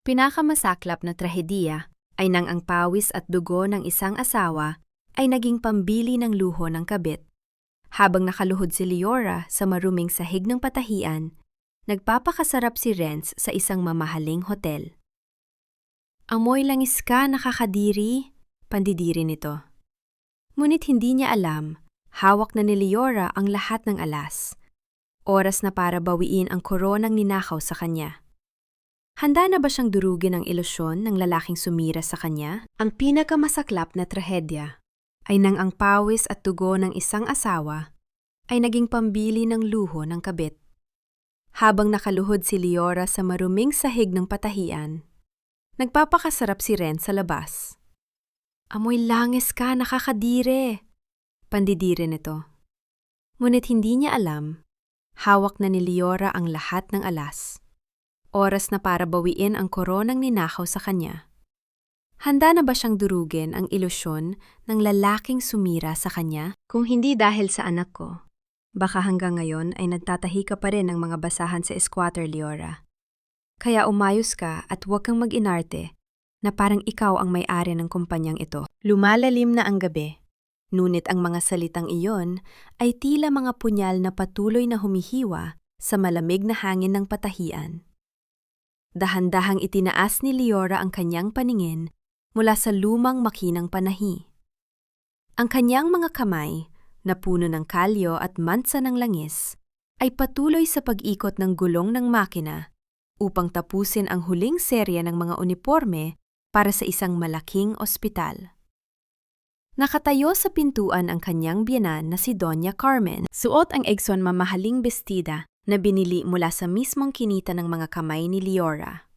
Pinakamasaklap na trahediya ay nang ang pawis at dugo ng isang asawa ay naging pambili ng luho ng kabit. Habang nakaluhod si Leora sa maruming sahig ng patahian, nagpapakasarap si Renz sa isang mamahaling hotel. Amoy langis ka, nakakadiri, pandidiri nito. Ngunit hindi niya alam, hawak na ni Leora ang lahat ng alas. Oras na para bawiin ang koronang ninakaw sa kanya. Handa na ba siyang durugin ang ilusyon ng lalaking sumira sa kanya? Ang pinakamasaklap na trahedya ay nang ang pawis at dugo ng isang asawa ay naging pambili ng luho ng kabit. Habang nakaluhod si Leora sa maruming sahig ng patahian, nagpapakasarap si Ren sa labas. Amoy langis ka, nakakadire, pandidire nito. Ngunit hindi niya alam, hawak na ni Leora ang lahat ng alas. Oras na para bawiin ang koronang ninakaw sa kanya. Handa na ba siyang durugin ang ilusyon ng lalaking sumira sa kanya? Kung hindi dahil sa anak ko, baka hanggang ngayon ay nagtatahi ka pa rin ng mga basahan sa squatter, Leora. Kaya umayos ka at huwag kang mag-inarte na parang ikaw ang may-ari ng kumpanyang ito. Lumalalim na ang gabi, ngunit ang mga salitang iyon ay tila mga punyal na patuloy na humihiwa sa malamig na hangin ng patahian. Dahan-dahang itinaas ni Leora ang kanyang paningin mula sa lumang makinang panahi. Ang kanyang mga kamay, na puno ng kalyo at mansa ng langis, ay patuloy sa pag-ikot ng gulong ng makina upang tapusin ang huling serya ng mga uniforme para sa isang malaking ospital. Nakatayo sa pintuan ang kanyang biyenan na si Doña Carmen, suot ang egson mamahaling bestida na binili mula sa mismong kinita ng mga kamay ni Leora.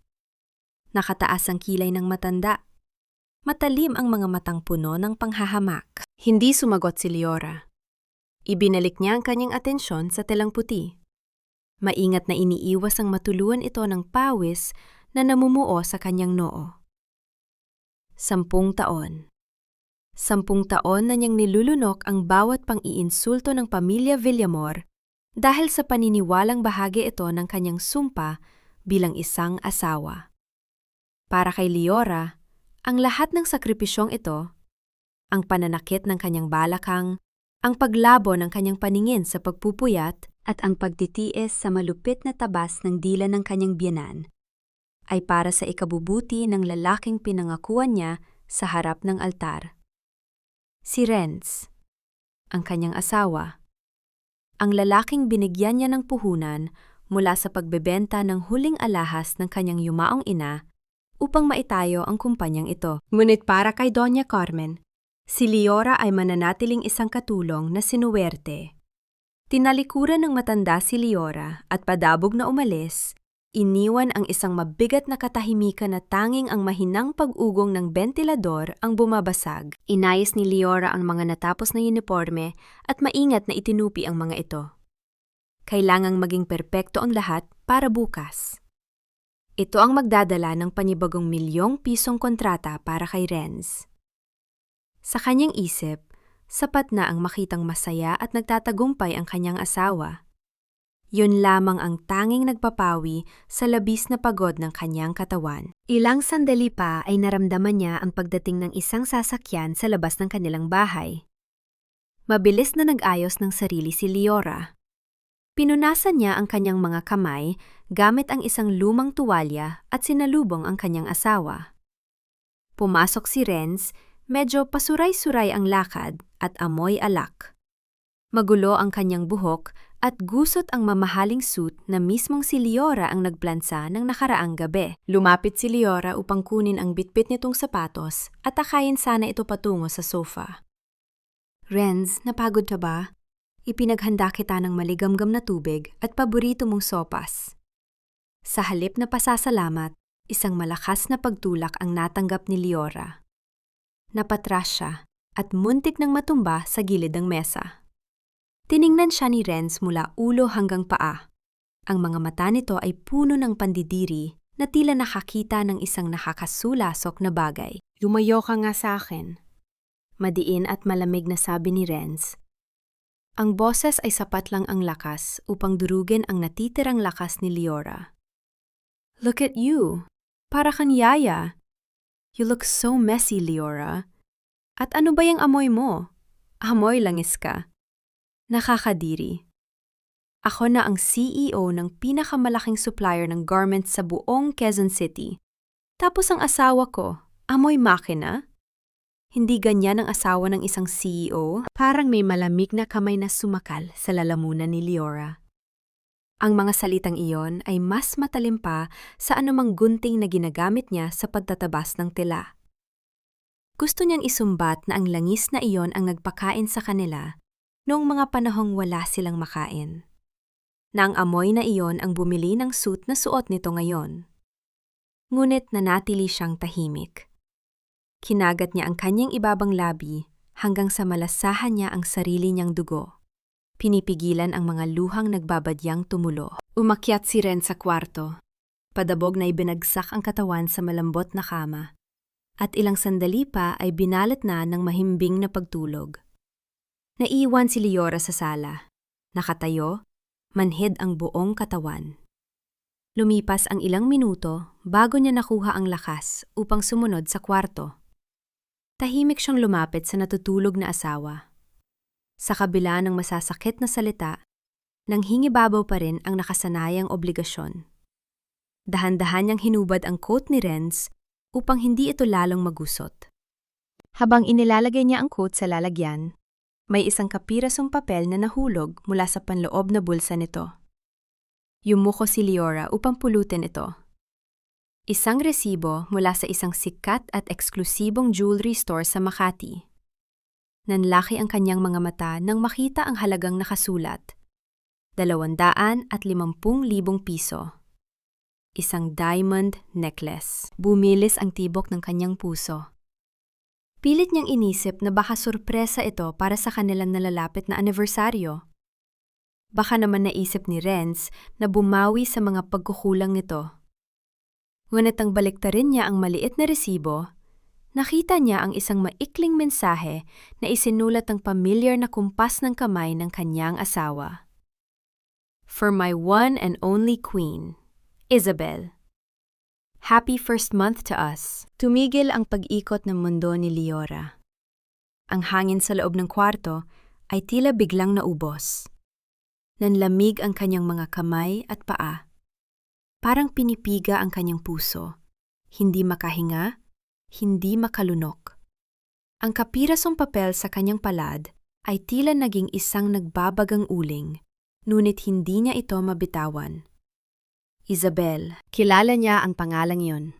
Nakataas ang kilay ng matanda. Matalim ang mga matang puno ng panghahamak. Hindi sumagot si Leora. Ibinalik niya ang kanyang atensyon sa telang puti. Maingat na iniiwas ang matuluan ito ng pawis na namumuo sa kanyang noo. 10 taon. 10 taon na niyang nilulunok ang bawat pang-iinsulto ng pamilya Villamor dahil sa paniniwalang bahagi ito ng kanyang sumpa bilang isang asawa. Para kay Leora, ang lahat ng sakripisyong ito, ang pananakit ng kanyang balakang, ang paglabo ng kanyang paningin sa pagpupuyat at ang pagtitiis sa malupit na tabas ng dila ng kanyang biyenan, ay para sa ikabubuti ng lalaking pinangakuan niya sa harap ng altar. Si Renz, ang kanyang asawa, ang lalaking binigyan niya ng puhunan mula sa pagbebenta ng huling alahas ng kanyang yumaong ina upang maitayo ang kumpanyang ito. Ngunit para kay Doña Carmen, si Leora ay mananatiling isang katulong na sinuwerte. Tinalikuran ng matanda si Leora at padabog na umalis, iniwan ang isang mabigat na katahimikan na tanging ang mahinang pag-ugong ng bentilador ang bumabasag. Inayos ni Leora ang mga natapos na uniforme at maingat na itinupi ang mga ito. Kailangang maging perpekto ang lahat para bukas. Ito ang magdadala ng panibagong milyong-pisong kontrata para kay Renz. Sa kanyang isip, sapat na ang makitang masaya at nagtatagumpay ang kanyang asawa. Yun lamang ang tanging nagpapawi sa labis na pagod ng kanyang katawan. Ilang sandali pa ay naramdaman niya ang pagdating ng isang sasakyan sa labas ng kanilang bahay. Mabilis na nag-ayos ng sarili si Leora. Pinunasan niya ang kanyang mga kamay gamit ang isang lumang tuwalya at sinalubong ang kanyang asawa. Pumasok si Renz, medyo pasuray-suray ang lakad at amoy alak. Magulo ang kanyang buhok at gusot ang mamahaling suit na mismong si Leora ang nagplansa ng nakaraang gabi. Lumapit si Leora upang kunin ang bitbit nitong sapatos at akayin sana ito patungo sa sofa. Renz, napagod ka ba? Ipinaghanda kita ng maligamgam na tubig at paborito mong sopas. Sa halip na pasasalamat, isang malakas na pagtulak ang natanggap ni Leora. Napatras siya at muntik nang matumba sa gilid ng mesa. Tiningnan siya ni Renz mula ulo hanggang paa. Ang mga mata nito ay puno ng pandidiri na tila nakakita ng isang nakakasulasok na bagay. Lumayo ka nga sa akin. Madiin at malamig na sabi ni Renz. Ang boses ay sapat lang ang lakas upang durugin ang natitirang lakas ni Leora. Look at you. Para kang yaya. You look so messy, Leora. At ano ba yung amoy mo? Amoy langis ka. Nakakadiri. Ako na ang CEO ng pinakamalaking supplier ng garments sa buong Quezon City. Tapos ang asawa ko, amoy makina? Hindi ganyan ang asawa ng isang CEO. Parang may malamig na kamay na sumakal sa lalamunan ni Leora. Ang mga salitang iyon ay mas matalim pa sa anumang gunting na ginagamit niya sa pagtatabas ng tela. Gusto niyang isumbat na ang langis na iyon ang nagpakain sa kanila noong mga panahong wala silang makain. Na ang amoy na iyon ang bumili ng suit na suot nito ngayon. Ngunit nanatili siyang tahimik. Kinagat niya ang kanyang ibabang labi hanggang sa malasahan niya ang sarili niyang dugo. Pinipigilan ang mga luhang nagbabadyang tumulo. Umakyat si Ren sa kwarto. Padabog na ibinagsak ang katawan sa malambot na kama. At ilang sandali pa ay binalat na ng mahimbing na pagtulog. Naiwan si Leora sa sala. Nakatayo, manhid ang buong katawan. Lumipas ang ilang minuto bago niya nakuha ang lakas upang sumunod sa kwarto. Tahimik siyang lumapit sa natutulog na asawa. Sa kabila ng masasakit na salita, nanghingibabaw pa rin ang nakasanayang obligasyon. Dahan-dahan niyang hinubad ang coat ni Renz upang hindi ito lalong magusot. Habang inilalagay niya ang coat sa lalagyan, may isang kapirasong papel na nahulog mula sa panloob na bulsa nito. Yumuko si Leora upang pulutin ito. Isang resibo mula sa isang sikat at eksklusibong jewelry store sa Makati. Nanlaki ang kanyang mga mata nang makita ang halagang nakasulat. 250,000 piso. Isang diamond necklace. Bumilis ang tibok ng kanyang puso. Pilit niyang inisip na baka sorpresa ito para sa kanilang nalalapit na anibersaryo. Baka naman naisip ni Renz na bumawi sa mga pagkukulang nito. Ngunit ang baliktarin niya ang maliit na resibo, nakita niya ang isang maikling mensahe na isinulat ng pamilyar na kumpas ng kamay ng kanyang asawa. For my one and only queen, Isabel. Happy first month to us. Tumigil ang pag-ikot ng mundo ni Leora. Ang hangin sa loob ng kwarto ay tila biglang naubos. Nanlamig ang kanyang mga kamay at paa. Parang pinipiga ang kanyang puso. Hindi makahinga, hindi makalunok. Ang kapirasong papel sa kanyang palad ay tila naging isang nagbabagang uling, ngunit hindi niya ito mabitawan. Isabel, kilala niya ang pangalang iyon.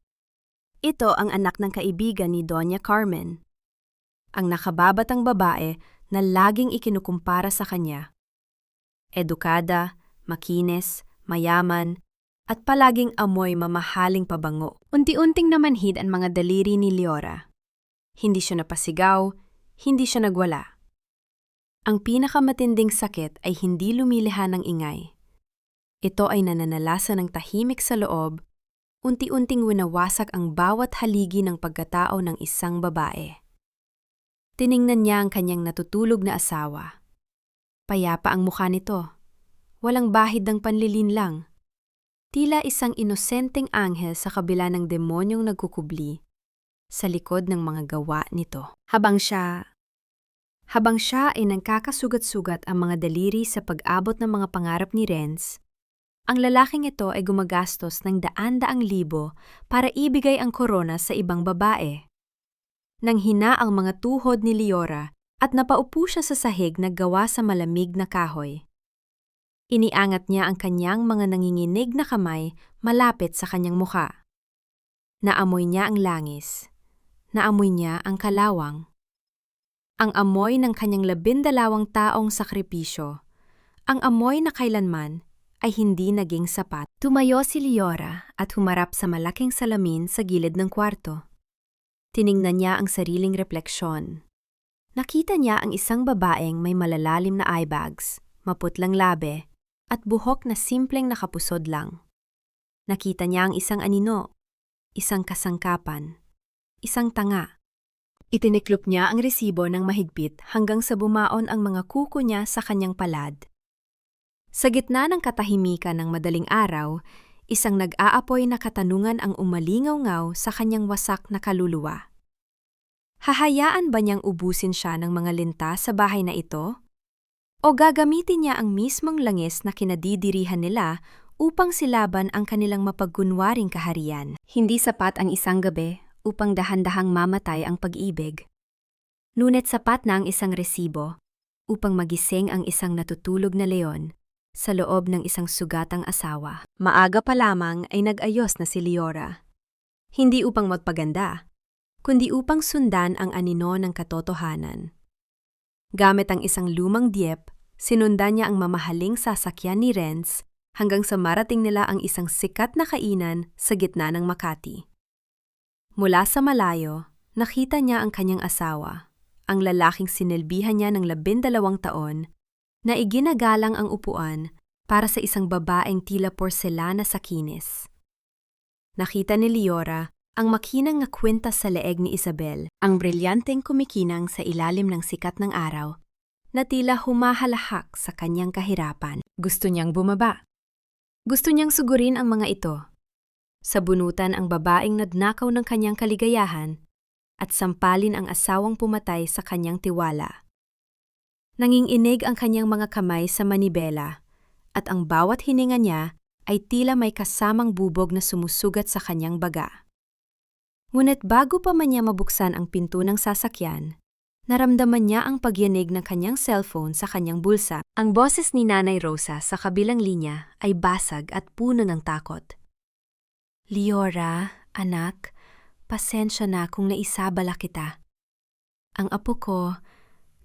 Ito ang anak ng kaibigan ni Doña Carmen. Ang nakababatang babae na laging ikinukumpara sa kanya. Edukada, makinis, mayaman, at palaging amoy mamahaling pabango. Unti-unting namanhid ang mga daliri ni Leora. Hindi siya napasigaw, hindi siya nagwala. Ang pinakamatinding sakit ay hindi lumilihan ng ingay. Ito ay nananalasa ng tahimik sa loob, unti-unting winawasak ang bawat haligi ng pagkatao ng isang babae. Tiningnan niya ang kanyang natutulog na asawa. Payapa ang mukha nito. Walang bahid ng panlilin lang. Tila isang inosenteng anghel sa kabila ng demonyong nagkukubli sa likod ng mga gawa nito. Habang siya ay nagkakasugat-sugat ang mga daliri sa pag-abot ng mga pangarap ni Renz, ang lalaking ito ay gumagastos ng daan-daang libo para ibigay ang korona sa ibang babae. Nang hina ang mga tuhod ni Leora at napaupo siya sa sahig na gawa sa malamig na kahoy. Iniangat niya ang kanyang mga nanginginig na kamay malapit sa kanyang mukha. Naamoy niya ang langis. Naamoy niya ang kalawang. Ang amoy ng kanyang 12 taong sakripisyo. Ang amoy na kailanman ay hindi naging sapat. Tumayo si Leora at humarap sa malaking salamin sa gilid ng kwarto. Tiningnan niya ang sariling refleksyon. Nakita niya ang isang babaeng may malalalim na eyebags, maputlang labi, at buhok na simpleng nakapusod lang. Nakita niya ang isang anino, isang kasangkapan, isang tanga. Itiniklop niya ang resibo ng mahigpit hanggang sa bumaon ang mga kuko niya sa kanyang palad. Sa gitna ng katahimikan ng madaling araw, isang nag-aapoy na katanungan ang umalingaw-ngaw sa kanyang wasak na kaluluwa. Hahayaan ba niyang ubusin siya ng mga linta sa bahay na ito? O gagamitin niya ang mismong langis na kinadidirihan nila upang silaban ang kanilang mapagkunwaring kaharian? Hindi sapat ang isang gabi upang dahan-dahang mamatay ang pag-ibig. Ngunit sapat na ang isang resibo upang magising ang isang natutulog na leon sa loob ng isang sugatang asawa. Maaga pa lamang ay nag-ayos na si Liora. Hindi upang magpaganda, kundi upang sundan ang anino ng katotohanan. Gamit ang isang lumang diep, sinundan niya ang mamahaling sasakyan ni Renz hanggang sa marating nila ang isang sikat na kainan sa gitna ng Makati. Mula sa malayo, nakita niya ang kanyang asawa, ang lalaking sinilbihan niya ng 12 taon, na iginagalang ang upuan para sa isang babaeng tila porselana sa kinis. Nakita ni Liora ang makinang na kwintas sa leeg ni Isabel, ang brilyanteng kumikinang sa ilalim ng sikat ng araw, na tila humahalahak sa kanyang kahirapan. Gusto niyang bumaba. Gusto niyang sugurin ang mga ito. Sabunutan ang babaeng nadnakaw ng kanyang kaligayahan at sampalin ang asawang pumatay sa kanyang tiwala. Nanginginig ang kanyang mga kamay sa manibela at ang bawat hininga niya ay tila may kasamang bubog na sumusugat sa kanyang baga. Ngunit bago pa man niya mabuksan ang pinto ng sasakyan, naramdaman niya ang pagyanig ng kanyang cellphone sa kanyang bulsa. Ang boses ni Nanay Rosa sa kabilang linya ay basag at puno ng takot. Liora, anak, pasensya na kung naisabala kita. Ang apo ko,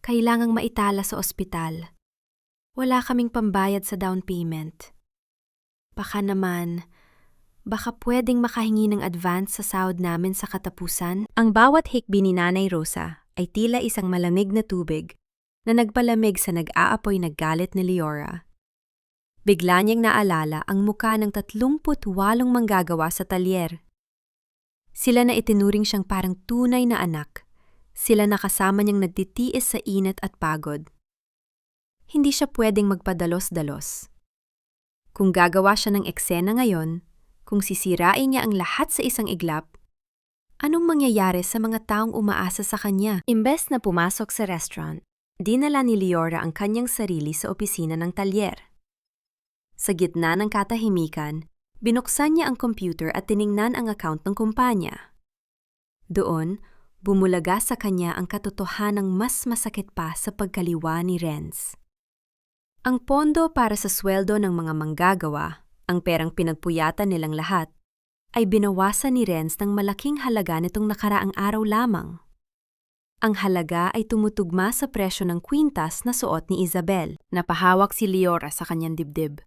kailangang maitala sa ospital. Wala kaming pambayad sa down payment. Baka pwedeng makahingi ng advance sa sahod namin sa katapusan? Ang bawat hikbi ni Nanay Rosa ay tila isang malamig na tubig na nagpalamig sa nag-aapoy na galit ni Liora. Bigla niyang naalala ang muka ng 38 manggagawa sa talyer. Sila na itinuring siyang parang tunay na anak. Sila na kasama niyang nagtitiis sa init at pagod. Hindi siya pwedeng magpadalos-dalos. Kung gagawa siya ng eksena ngayon, kung sisirain niya ang lahat sa isang iglap, anong mangyayari sa mga taong umaasa sa kanya? Imbes na pumasok sa restaurant, dinala ni Liora ang kanyang sarili sa opisina ng talyer. Sa gitna ng katahimikan, binuksan niya ang computer at tiningnan ang account ng kumpanya. Doon, bumulaga sa kanya ang katotohanang mas masakit pa sa pagkaliwa ni Renz. Ang pondo para sa sweldo ng mga manggagawa, ang perang pinagpuyatan nilang lahat, ay binawasan ni Renz ng malaking halaga nitong nakaraang araw lamang. Ang halaga ay tumutugma sa presyo ng kwintas na suot ni Isabel. Napahawak si Liora sa kanyang dibdib.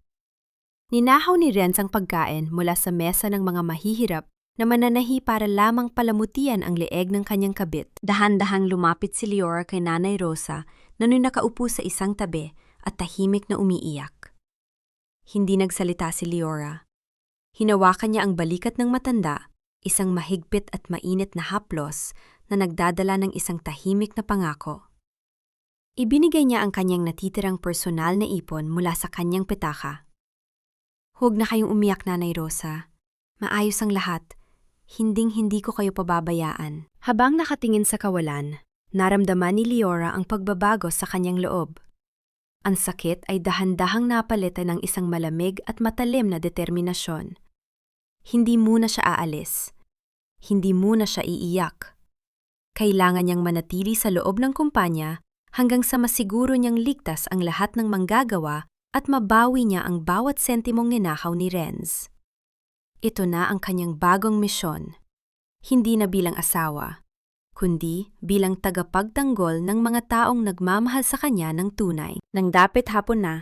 Ninahaw ni Renz ang pagkain mula sa mesa ng mga mahihirap na mananahi para lamang palamutian ang leeg ng kanyang kabit. Dahan-dahang lumapit si Liora kay Nanay Rosa na nakaupo sa isang tabi at tahimik na umiiyak. Hindi nagsalita si Liora. Hinawakan niya ang balikat ng matanda, isang mahigpit at mainit na haplos na nagdadala ng isang tahimik na pangako. Ibinigay niya ang kanyang natitirang personal na ipon mula sa kanyang petaka. Huwag na kayong umiyak, Nanay Rosa. Maayos ang lahat. Hinding-hindi ko kayo pababayaan. Habang nakatingin sa kawalan, naramdaman ni Liora ang pagbabago sa kanyang loob. Ang sakit ay dahan-dahang napalitan ng isang malamig at matalim na determinasyon. Hindi muna siya aalis. Hindi muna siya iiyak. Kailangan niyang manatili sa loob ng kumpanya hanggang sa masiguro niyang ligtas ang lahat ng manggagawa at mabawi niya ang bawat sentimong ninakaw ni Renz. Ito na ang kanyang bagong misyon. Hindi na bilang asawa, kundi bilang tagapagtanggol ng mga taong nagmamahal sa kanya ng tunay. Nang dapit hapon na,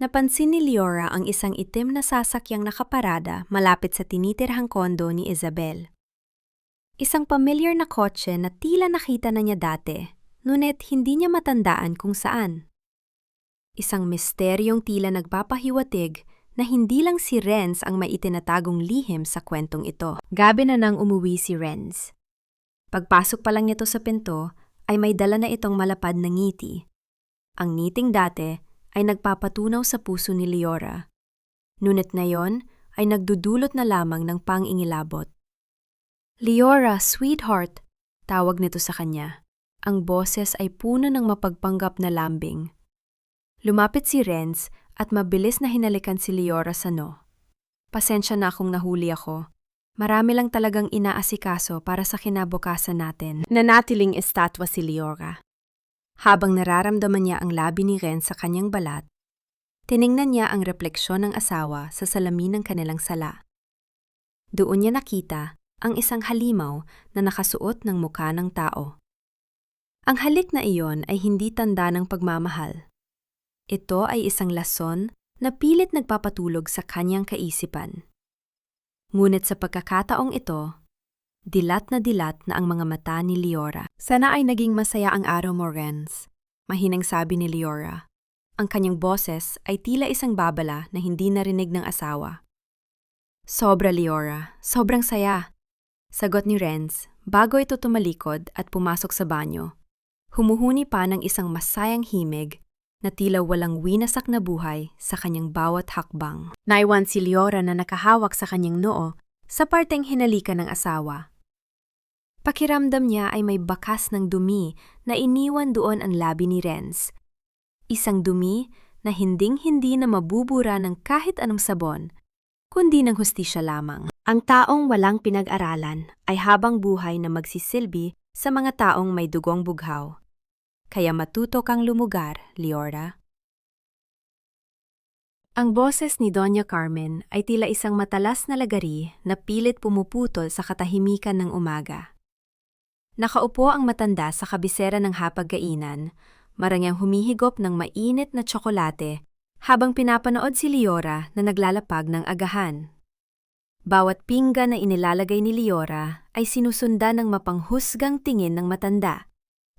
napansin ni Liora ang isang itim na sasakyang nakaparada malapit sa tinitirhang kondo ni Isabel. Isang pamilyar na kotse na tila nakita na niya dati, ngunit hindi niya matandaan kung saan. Isang misteryong tila nagpapahiwatig na hindi lang si Renz ang may itinatagong lihim sa kwentong ito. Gabi na nang umuwi si Renz. Pagpasok pa lang nito sa pinto, ay may dala na itong malapad na ngiti. Ang ngiting dati ay nagpapatunaw sa puso ni Liora. Ngunit ngayon ay nagdudulot na lamang ng pangingilabot. "Leora, sweetheart," tawag nito sa kanya. Ang boses ay puno ng mapagpanggap na lambing. Lumapit si Renz at mabilis na hinalikan si Leora sa noo. "Pasensya na kung nahuli ako. Marami lang talagang inaasikaso para sa kinabukasan natin." Nanatiling estatwa si Leora. Habang nararamdaman niya ang labi ni Renz sa kanyang balat, tiningnan niya ang refleksyon ng asawa sa salamin ng kanilang sala. Doon niya nakita ang isang halimaw na nakasuot ng mukha ng tao. Ang halik na iyon ay hindi tanda ng pagmamahal. Ito ay isang lason na pilit nagpapatulog sa kanyang kaisipan. Ngunit sa pagkakataong ito, dilat na ang mga mata ni Leora. "Sana ay naging masaya ang araw mo, Renz," mahinang sabi ni Leora. Ang kanyang boses ay tila isang babala na hindi narinig ng asawa. "Sobra, Leora. Sobrang saya," sagot ni Renz bago ito tumalikod at pumasok sa banyo. Humuhuni pa ng isang masayang himig na tila walang winasak na buhay sa kanyang bawat hakbang. Naiwan si Leora na nakahawak sa kanyang noo sa parteng hinalikan ng asawa. Pakiramdam niya ay may bakas ng dumi na iniwan doon ang labi ni Renz. Isang dumi na hinding-hindi na mabubura ng kahit anong sabon, kundi ng hustisya lamang. Ang taong walang pinag-aralan ay habang buhay na magsisilbi sa mga taong may dugong bughaw. Kaya matuto kang lumugar, Leora. Ang boses ni Doña Carmen ay tila isang matalas na lagari na pilit pumuputol sa katahimikan ng umaga. Nakaupo ang matanda sa kabisera ng hapag-kainan, marangyang humihigop ng mainit na tsokolate habang pinapanood si Leora na naglalapag ng agahan. Bawat pinggan na inilalagay ni Leora ay sinusundan ng mapanghusgang tingin ng matanda,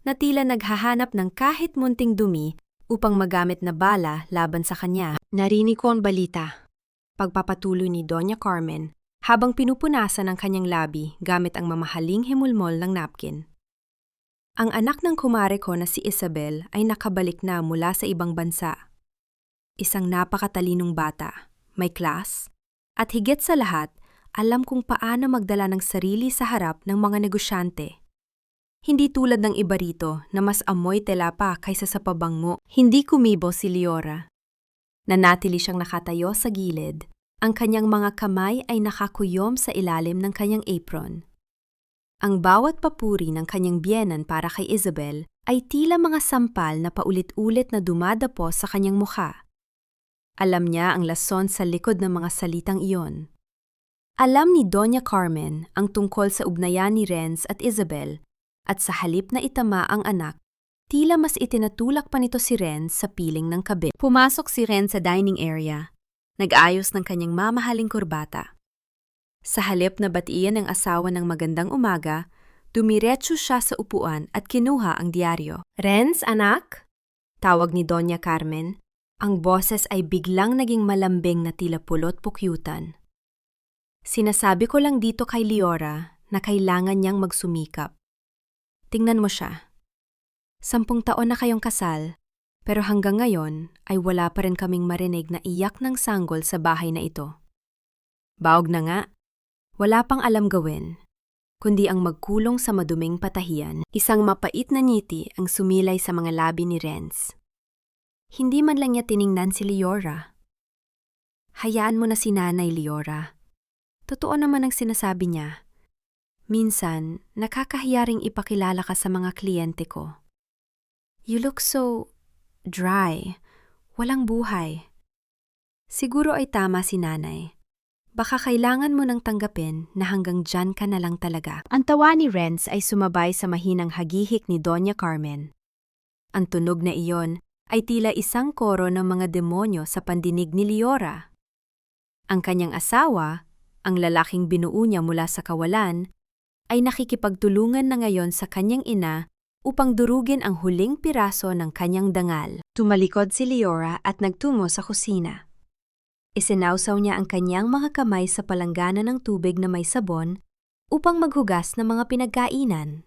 na tila naghahanap ng kahit munting dumi upang magamit na bala laban sa kanya. "Narinig ko ang balita," pagpapatuloy ni Doña Carmen habang pinupunasan ang kanyang labi gamit ang mamahaling himulmol ng napkin. Ang anak ng kumare ko na si Isabel ay nakabalik na mula sa ibang bansa. Isang napakatalinong bata, may class, at higit sa lahat, alam kung paano magdala ng sarili sa harap ng mga negosyante. Hindi tulad ng iba rito na mas amoy tela pa kaysa sa pabango. Hindi kumibo si Leora. Nanatili siyang nakatayo sa gilid. Ang kanyang mga kamay ay nakakuyom sa ilalim ng kanyang apron. Ang bawat papuri ng kanyang biyenan para kay Isabel ay tila mga sampal na paulit-ulit na dumadapo sa kanyang mukha. Alam niya ang lason sa likod ng mga salitang iyon. Alam ni Doña Carmen ang tungkol sa ugnayan ni Renz at Isabel, at sa halip na itama ang anak, tila mas itinatulak pa nito si Renz sa piling ng kabit. Pumasok si Renz sa dining area. Nag-ayos ng kanyang mamahaling kurbata. Sa halip na batian ng asawa ng magandang umaga, dumiretso siya sa upuan at kinuha ang diaryo. "Renz, anak?" tawag ni Doña Carmen. Ang boses ay biglang naging malambing na tila pulot pukyutan. "Sinasabi ko lang dito kay Leora na kailangan niyang magsumikap. Tingnan mo siya. 10 taon na kayong kasal, pero hanggang ngayon ay wala pa rin kaming marinig na iyak ng sanggol sa bahay na ito. Baog na nga, wala pang alam gawin, kundi ang magkulong sa maduming patahian." Isang mapait na ngiti ang sumilay sa mga labi ni Renz. Hindi man lang niya tiningnan si Leora. "Hayaan mo na si Nanay, Leora. Totoo naman ang sinasabi niya. Minsan, nakakahiyaring ipakilala ka sa mga kliyente ko. You look so dry, walang buhay. Siguro ay tama si Nanay. Baka kailangan mo nang tanggapin na hanggang dyan ka na lang talaga." Ang tawa ni Renz ay sumabay sa mahinang hagihik ni Doña Carmen. Ang tunog na iyon ay tila isang koro ng mga demonyo sa pandinig ni Leora. Ang kanyang asawa, ang lalaking binuo niya mula sa kawalan, ay nakikipagtulungan na ngayon sa kanyang ina upang durugin ang huling piraso ng kanyang dangal. Tumalikod si Leora at nagtungo sa kusina. Isinawsaw niya ang kanyang mga kamay sa palanggana ng tubig na may sabon upang maghugas ng mga pinagkainan.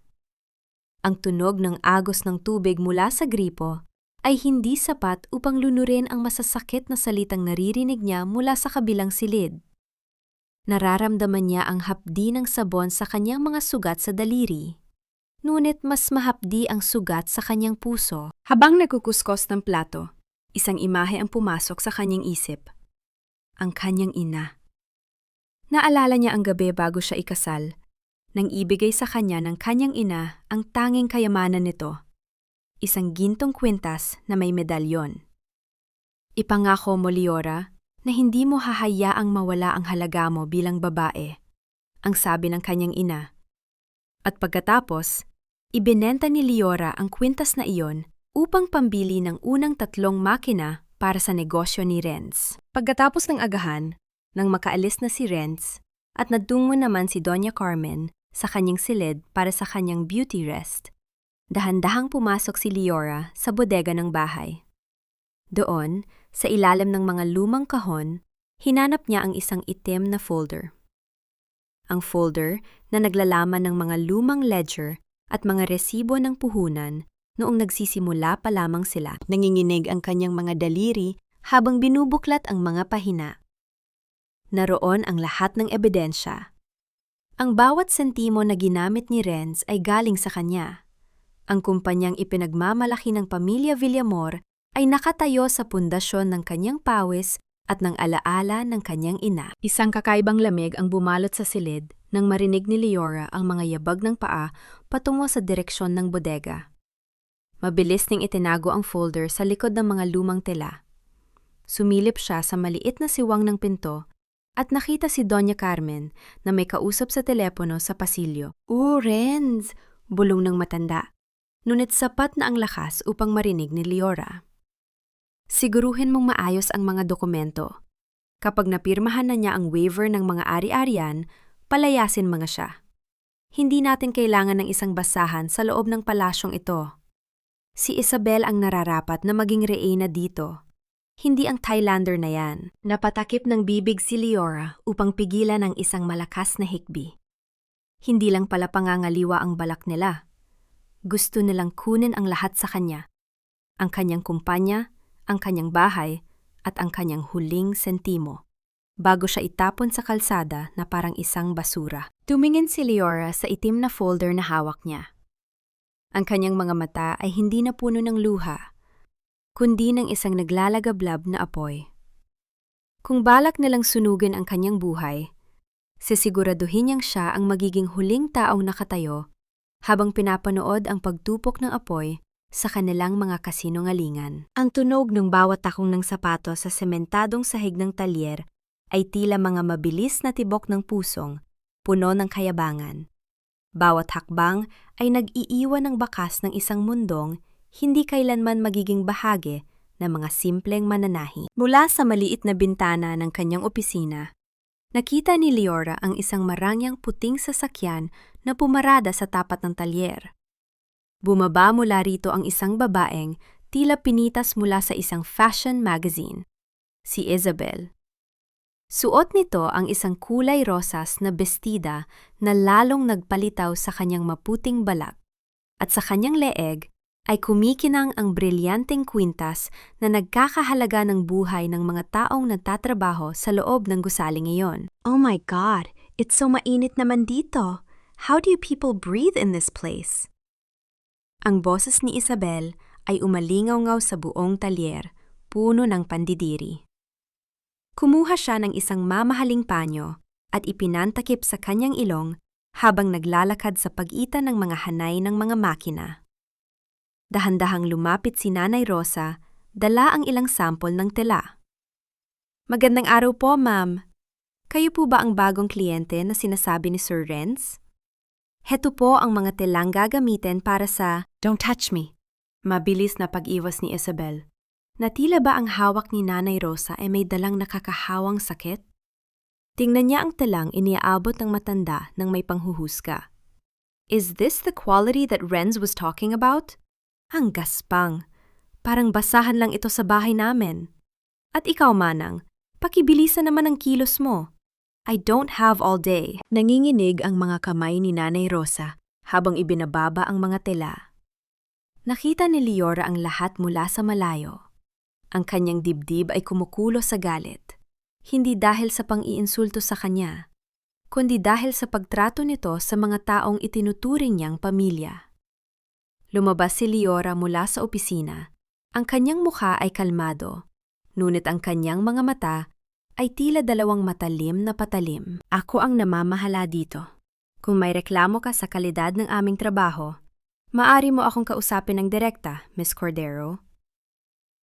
Ang tunog ng agos ng tubig mula sa gripo ay hindi sapat upang lunurin ang masasakit na salitang naririnig niya mula sa kabilang silid. Nararamdaman niya ang hapdi ng sabon sa kanyang mga sugat sa daliri. Ngunit mas mahapdi ang sugat sa kanyang puso. Habang nagkukuskos ng plato, isang imahe ang pumasok sa kanyang isip. Ang kanyang ina. Naalala niya ang gabi bago siya ikasal, nang ibigay sa kanya ng kanyang ina ang tanging kayamanan nito. Isang gintong kwintas na may medalyon. Ipangako mo, Liora, na hindi mo hahayaang mawala ang halaga mo bilang babae, ang sabi ng kanyang ina. At pagkatapos, ibinenta ni Liora ang kwintas na iyon upang pambili ng unang 3 makina para sa negosyo ni Renz. Pagkatapos ng agahan, nang makaalis na si Renz at nadungo naman si Doña Carmen sa kanyang silid para sa kanyang beauty rest, dahan-dahang pumasok si Liora sa bodega ng bahay. Doon, sa ilalim ng mga lumang kahon, hinanap niya ang isang itim na folder. Ang folder na naglalaman ng mga lumang ledger at mga resibo ng puhunan noong nagsisimula pa lamang sila. Nanginginig ang kanyang mga daliri habang binubuklat ang mga pahina. Naroon ang lahat ng ebidensya. Ang bawat sentimo na ginamit ni Renz ay galing sa kanya. Ang kumpanyang ipinagmamalaki ng pamilya Villamor ay nakatayo sa pundasyon ng kanyang pawis at ng alaala ng kanyang ina. Isang kakaibang lamig ang bumalot sa silid nang marinig ni Liora ang mga yabag ng paa patungo sa direksyon ng bodega. Mabilis ning itinago ang folder sa likod ng mga lumang tela. Sumilip siya sa maliit na siwang ng pinto at nakita si Doña Carmen na may kausap sa telepono sa pasilyo. Renz! Bulong ng matanda. Ngunit sapat na ang lakas upang marinig ni Liora. Siguruhin mong maayos ang mga dokumento. Kapag napirmahan na niya ang waiver ng mga ari-arian, palayasin mga siya. Hindi natin kailangan ng isang basahan sa loob ng palasyong ito. Si Isabel ang nararapat na maging reyna dito. Hindi ang Thailander na yan. Napatakip ng bibig si Liora upang pigilan ang isang malakas na hikbi. Hindi lang pala pangangaliwa ang balak nila. Gusto nilang kunin ang lahat sa kanya. Ang kanyang kumpanya, ang kanyang bahay, at ang kanyang huling sentimo, bago siya itapon sa kalsada na parang isang basura. Tumingin si Liora sa itim na folder na hawak niya. Ang kanyang mga mata ay hindi na puno ng luha, kundi ng isang naglalagablab na apoy. Kung balak nilang sunugin ang kanyang buhay, sisiguraduhin niyang siya ang magiging huling taong nakatayo habang pinapanood ang pagtupok ng apoy sa kanilang mga kasinungalingan. Ang tunog ng bawat takong ng sapato sa sementadong sahig ng talyer ay tila mga mabilis na tibok ng pusong, puno ng kayabangan. Bawat hakbang ay nag-iiwan ng bakas ng isang mundong hindi kailanman magiging bahagi ng mga simpleng mananahi. Mula sa maliit na bintana ng kanyang opisina, nakita ni Liora ang isang marangyang puting sasakyan na pumarada sa tapat ng talyer. Bumaba mula rito ang isang babaeng tila pinitas mula sa isang fashion magazine, si Isabel. Suot nito ang isang kulay rosas na bestida na lalong nagpalitaw sa kanyang maputing balat, at sa kanyang leeg ay kumikinang ang brilyanteng kwintas na nagkakahalaga ng buhay ng mga taong nagtatrabaho sa loob ng gusaling iyon. Oh my God, it's so mainit naman dito. How do you people breathe in this place? Ang boses ni Isabel ay umalingaw-ngaw sa buong talyer, puno ng pandidiri. Kumuha siya ng isang mamahaling panyo at ipinantakip sa kanyang ilong habang naglalakad sa pagitan ng mga hanay ng mga makina. Dahan-dahang lumapit si Nanay Rosa, dala ang ilang sampol ng tela. Magandang araw po, ma'am. Kayo po ba ang bagong kliyente na sinasabi ni Sir Renz? Heto po ang mga telang gagamitin para sa "Don't touch me." Mabilis na pag-iwas ni Isabel. Natila ba ang hawak ni Nanay Rosa ay may dalang nakakahawang sakit? Tingnan niya ang telang iniaabot ng matanda ng may panghuhusga. Is this the quality that Renz was talking about? Ang gaspang. Parang basahan lang ito sa bahay namin. At ikaw, Manang, pakibilisan naman ang kilos mo. I don't have all day. Nanginginig ang mga kamay ni Nanay Rosa habang ibinababa ang mga tela. Nakita ni Liora ang lahat mula sa malayo. Ang kanyang dibdib ay kumukulo sa galit. Hindi dahil sa pang-iinsulto sa kanya, kundi dahil sa pagtrato nito sa mga taong itinuturing niyang pamilya. Lumabas si Liora mula sa opisina. Ang kanyang mukha ay kalmado, ngunit ang kanyang mga mata ay tila dalawang matalim na patalim. Ako ang namamahala dito. Kung may reklamo ka sa kalidad ng aming trabaho, maaari mo akong kausapin ng direkta, Miss Cordero.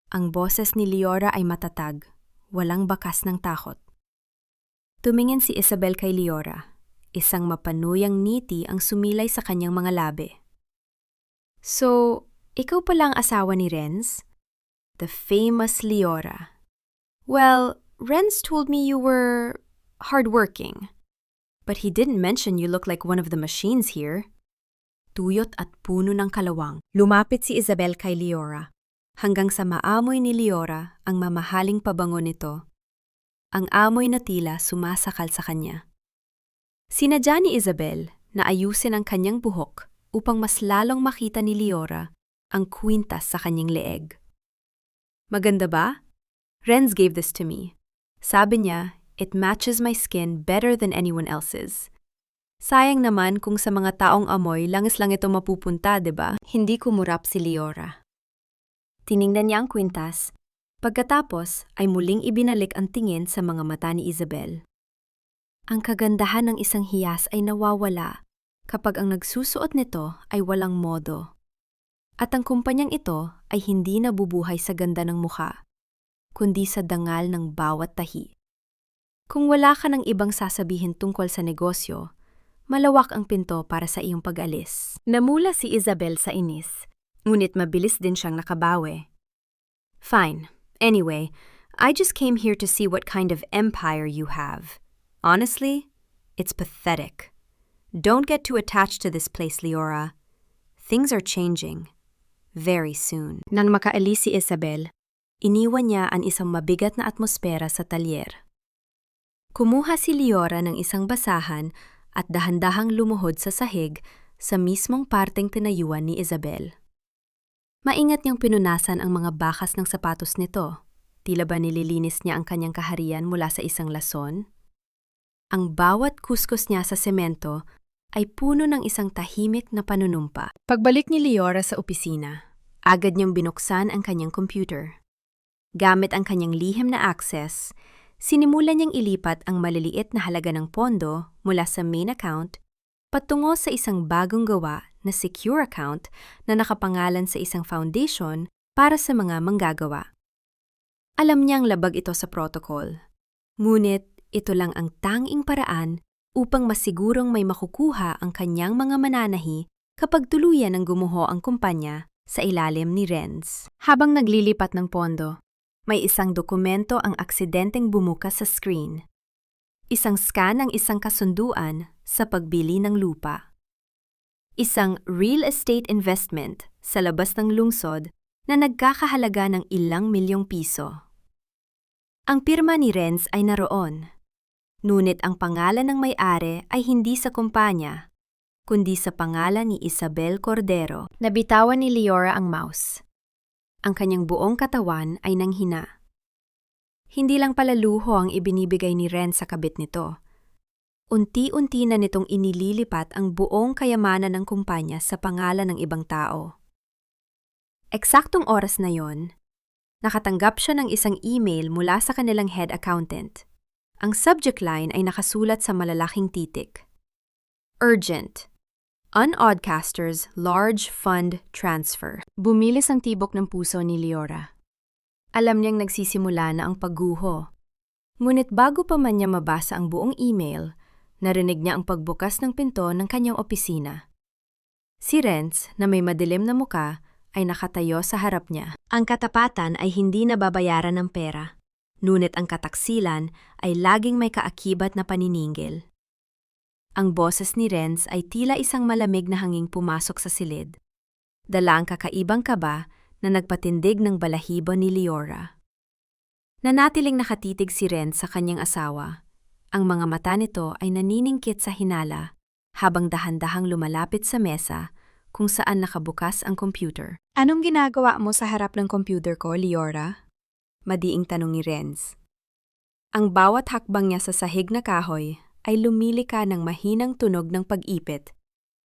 Ang boses ni Liora ay matatag, walang bakas ng takot. Tumingin si Isabel kay Liora. Isang mapanuyang ngiti ang sumilay sa kanyang mga labi. So, ikaw pala ang asawa ni Renz? The famous Liora. Well, Renz told me you were hardworking. But he didn't mention you look like one of the machines here. Tuyot at puno ng kalawang. Lumapit si Isabel kay Liora. Hanggang sa maamoy ni Liora ang mamahaling pabango nito. Ang amoy na tila sumasakal sa kanya. Sinadya ni Isabel na ayusin ang kanyang buhok upang mas lalong makita ni Liora ang kwintas sa kanyang leeg. Maganda ba? Renz gave this to me. Sabi niya, it matches my skin better than anyone else's. Sayang naman kung sa mga taong amoy langis lang ito mapupunta, diba? Hindi kumurap si Liora. Tiningnan niya ang kwintas. Pagkatapos ay muling ibinalik ang tingin sa mga mata ni Isabel. Ang kagandahan ng isang hiyas ay nawawala kapag ang nagsusuot nito ay walang modo. At ang kumpanyang ito ay hindi nabubuhay sa ganda ng mukha, kundi sa dangal ng bawat tahi. Kung wala ka ng ibang sasabihin tungkol sa negosyo, malawak ang pinto para sa iyong pag-alis. Namula si Isabel sa inis, ngunit mabilis din siyang nakabawi. Fine. Anyway, I just came here to see what kind of empire you have. Honestly, it's pathetic. Don't get too attached to this place, Liora. Things are changing. Very soon. Nang makaalis si Isabel, iniwan niya ang isang mabigat na atmosfera sa talyer. Kumuha si Liora ng isang basahan at dahan-dahang lumuhod sa sahig sa mismong parteng tinayuan ni Isabel. Maingat niyang pinunasan ang mga bakas ng sapatos nito. Tila ba nililinis niya ang kanyang kaharian mula sa isang lason? Ang bawat kuskus niya sa semento ay puno ng isang tahimik na panunumpa. Pagbalik ni Liora sa opisina, agad niyang binuksan ang kanyang computer. Gamit ang kanyang lihim na access, sinimulan niyang ilipat ang maliliit na halaga ng pondo mula sa main account patungo sa isang bagong gawa na secure account na nakapangalan sa isang foundation para sa mga manggagawa. Alam niyang labag ito sa protocol, ngunit ito lang ang tanging paraan upang masigurong may makukuha ang kanyang mga mananahi kapag tuluyan ang gumuho ang kumpanya sa ilalim ni Renz. Habang naglilipat ng pondo, may isang dokumento ang aksidenteng bumukas sa screen. Isang scan ng isang kasunduan sa pagbili ng lupa. Isang real estate investment sa labas ng lungsod na nagkakahalaga ng ilang milyong piso. Ang pirma ni Renz ay naroon. Ngunit ang pangalan ng may-ari ay hindi sa kumpanya, kundi sa pangalan ni Isabel Cordero. Nabitawan ni Liora ang mouse. Ang kanyang buong katawan ay nanghina. Hindi lang pala luho ang ibinibigay ni Renz sa kabit nito. Unti-unti na nitong inililipat ang buong kayamanan ng kumpanya sa pangalan ng ibang tao. Eksaktong oras na yon, nakatanggap siya ng isang email mula sa kanilang head accountant. Ang subject line ay nakasulat sa malalaking titik. Urgent. Unoddcasters large fund transfer. Bumilis ang tibok ng puso ni Liora. Alam niyang nagsisimula na ang pagguho. Ngunit bago pa man niya mabasa ang buong email, narinig niya ang pagbukas ng pinto ng kanyang opisina. Si Renz, na may madilim na muka, ay nakatayo sa harap niya. Ang katapatan ay hindi nababayaran ng pera. Ngunit ang kataksilan ay laging may kaakibat na paniningil. Ang boses ni Renz ay tila isang malamig na hanging pumasok sa silid. Dala ang kakaibang kaba na nagpatindig ng balahibo ni Liora. Nanatiling nakatitig si Renz sa kanyang asawa. Ang mga mata nito ay naniningkit sa hinala habang dahan-dahang lumalapit sa mesa kung saan nakabukas ang computer. Anong ginagawa mo sa harap ng computer ko, Liora? Madiing tanong ni Renz. Ang bawat hakbang niya sa sahig na kahoy ay lumilika ng mahinang tunog ng pag-ipit,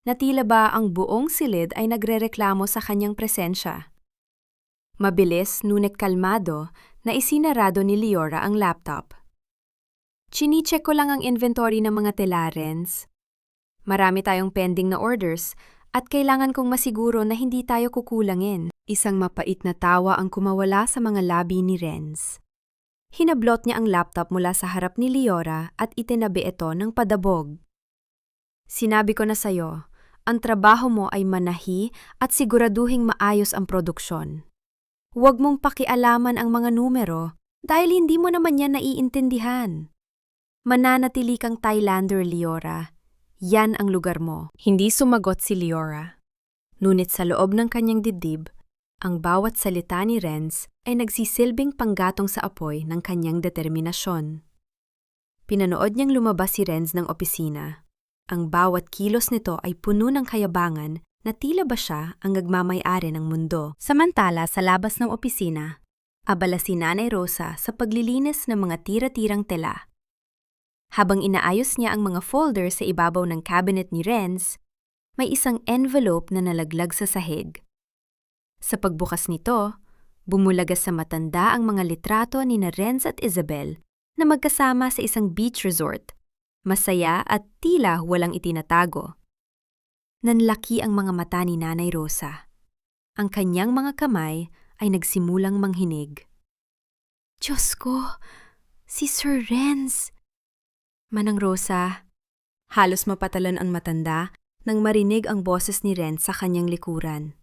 na tila ba ang buong silid ay nagrereklamo sa kanyang presensya. Mabilis ngunit kalmado na isinarado ni Liora ang laptop. Chinicheck ko lang ang inventory ng mga tela, Renz. Marami tayong pending na orders at kailangan kong masiguro na hindi tayo kukulangin. Isang mapait na tawa ang kumawala sa mga labi ni Renz. Hinablot niya ang laptop mula sa harap ni Liora at itinabi ito ng padabog. Sinabi ko na sa'yo, ang trabaho mo ay manahi at siguraduhing maayos ang produksyon. Huwag mong pakialaman ang mga numero dahil hindi mo naman yan naiintindihan. Mananatili kang Thailander, Liora. Yan ang lugar mo. Hindi sumagot si Liora. Ngunit sa loob ng kanyang dibdib, ang bawat salita ni Renz ay nagsisilbing panggatong sa apoy ng kanyang determinasyon. Pinanood niyang lumabas si Renz ng opisina. Ang bawat kilos nito ay puno ng kayabangan na tila ba siya ang nagmamay-ari ng mundo. Samantala sa labas ng opisina, abala si Nanay Rosa sa paglilinis ng mga tira-tirang tela. Habang inaayos niya ang mga folder sa ibabaw ng cabinet ni Renz, may isang envelope na nalaglag sa sahig. Sa pagbukas nito, bumulagas sa matanda ang mga litrato ni Renz at Isabel na magkasama sa isang beach resort, masaya at tila walang itinatago. Nanlaki ang mga mata ni Nanay Rosa. Ang kanyang mga kamay ay nagsimulang manghinig. Diyos ko, si Sir Renz! Manang Rosa, halos mapatalon ang matanda nang marinig ang boses ni Renz sa kanyang likuran.